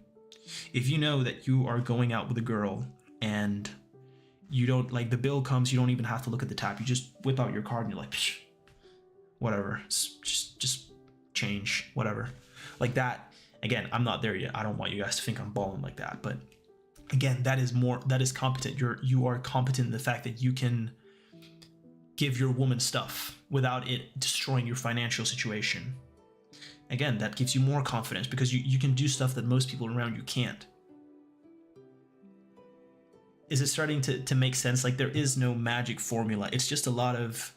If you know that you are going out with a girl and you don't, like, the bill comes, you don't even have to look at the tab. You just whip out your card and you're like, psh, whatever, just change, whatever. Like that. Again, I'm not there yet. I don't want you guys to think I'm balling like that, but again, that is competent. You are competent in the fact that you can give your woman stuff without it destroying your financial situation. Again, that gives you more confidence, because you can do stuff that most people around you can't. Is it starting to make sense? Like, there is no magic formula. It's just a lot of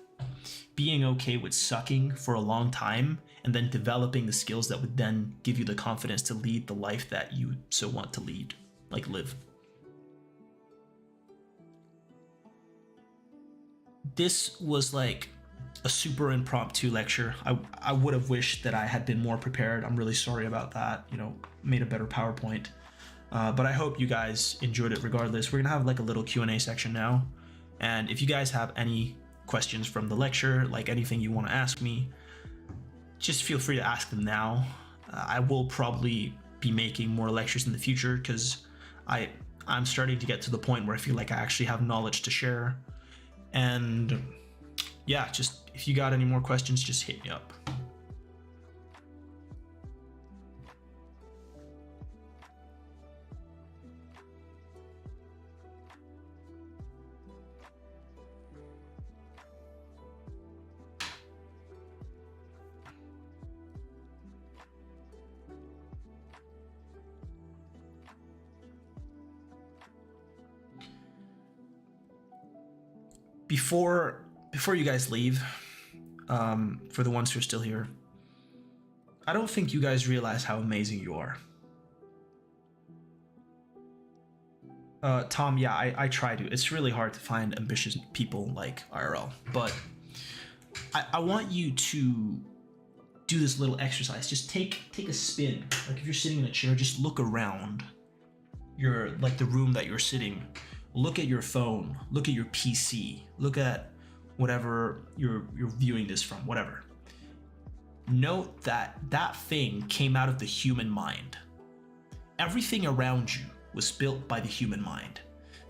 being okay with sucking for a long time, and then developing the skills that would then give you the confidence to lead the life that you so want to lead, like live. This was like a super impromptu lecture. I would have wished that I had been more prepared. I'm really sorry about that. You know, made a better PowerPoint. But I hope you guys enjoyed it regardless. We're gonna have like a little Q&A section now. And if you guys have any questions from the lecture, like anything you want to ask me, just feel free to ask them now. I will probably be making more lectures in the future, because I'm starting to get to the point where I feel like I actually have knowledge to share. And yeah, just if you got any more questions, just hit me up. before you guys leave, for the ones who are still here, I don't think you guys realize how amazing you are. Tom, yeah, I try to. It's really hard to find ambitious people like IRL, but I want you to do this little exercise. Just take a spin. Like if you're sitting in a chair, just look around the room that you're sitting. Look at your phone, look at your PC, look at whatever you're viewing this from, whatever. Note that that thing came out of the human mind. Everything around you was built by the human mind.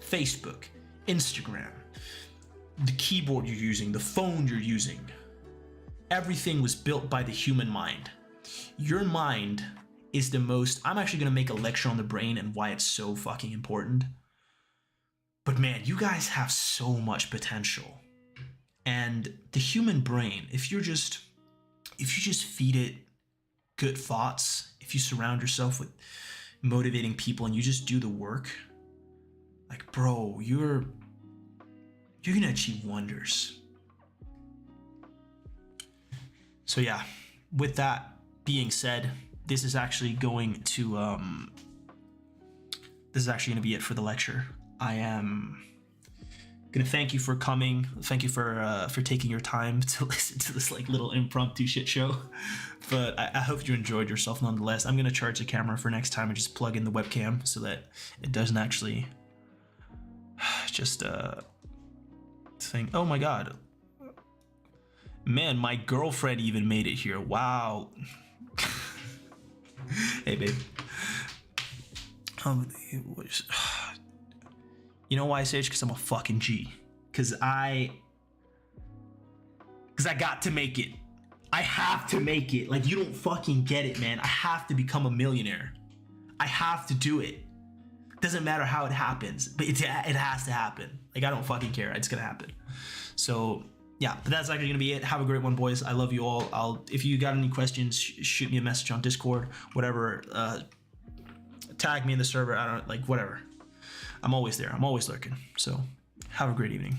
Facebook, Instagram, the keyboard you're using, the phone you're using, everything was built by the human mind. Your mind is the most, I'm actually gonna make a lecture on the brain and why it's so fucking important. But man, you guys have so much potential. And the human brain, if you just feed it good thoughts, if you surround yourself with motivating people and you just do the work, like bro, you're gonna achieve wonders. So yeah, with that being said, this is actually going to be it for the lecture. I am gonna thank you for coming. Thank you for taking your time to listen to this like little impromptu shit show. But I hope you enjoyed yourself nonetheless. I'm gonna charge the camera for next time and just plug in the webcam so that it doesn't actually just think. Oh my god, man, my girlfriend even made it here. Wow. Hey babe. You know why, Sage? Because I'm a fucking G. Because I got to make it. I have to make it. Like, you don't fucking get it, man. I have to become a millionaire. I have to do it. Doesn't matter how it happens, but it has to happen. Like, I don't fucking care. It's gonna happen. So yeah, but that's actually gonna be it. Have a great one, boys. I love you all. If you got any questions, shoot me a message on Discord, whatever. Tag me in the server. I don't like whatever. I'm always there. I'm always lurking. So have a great evening.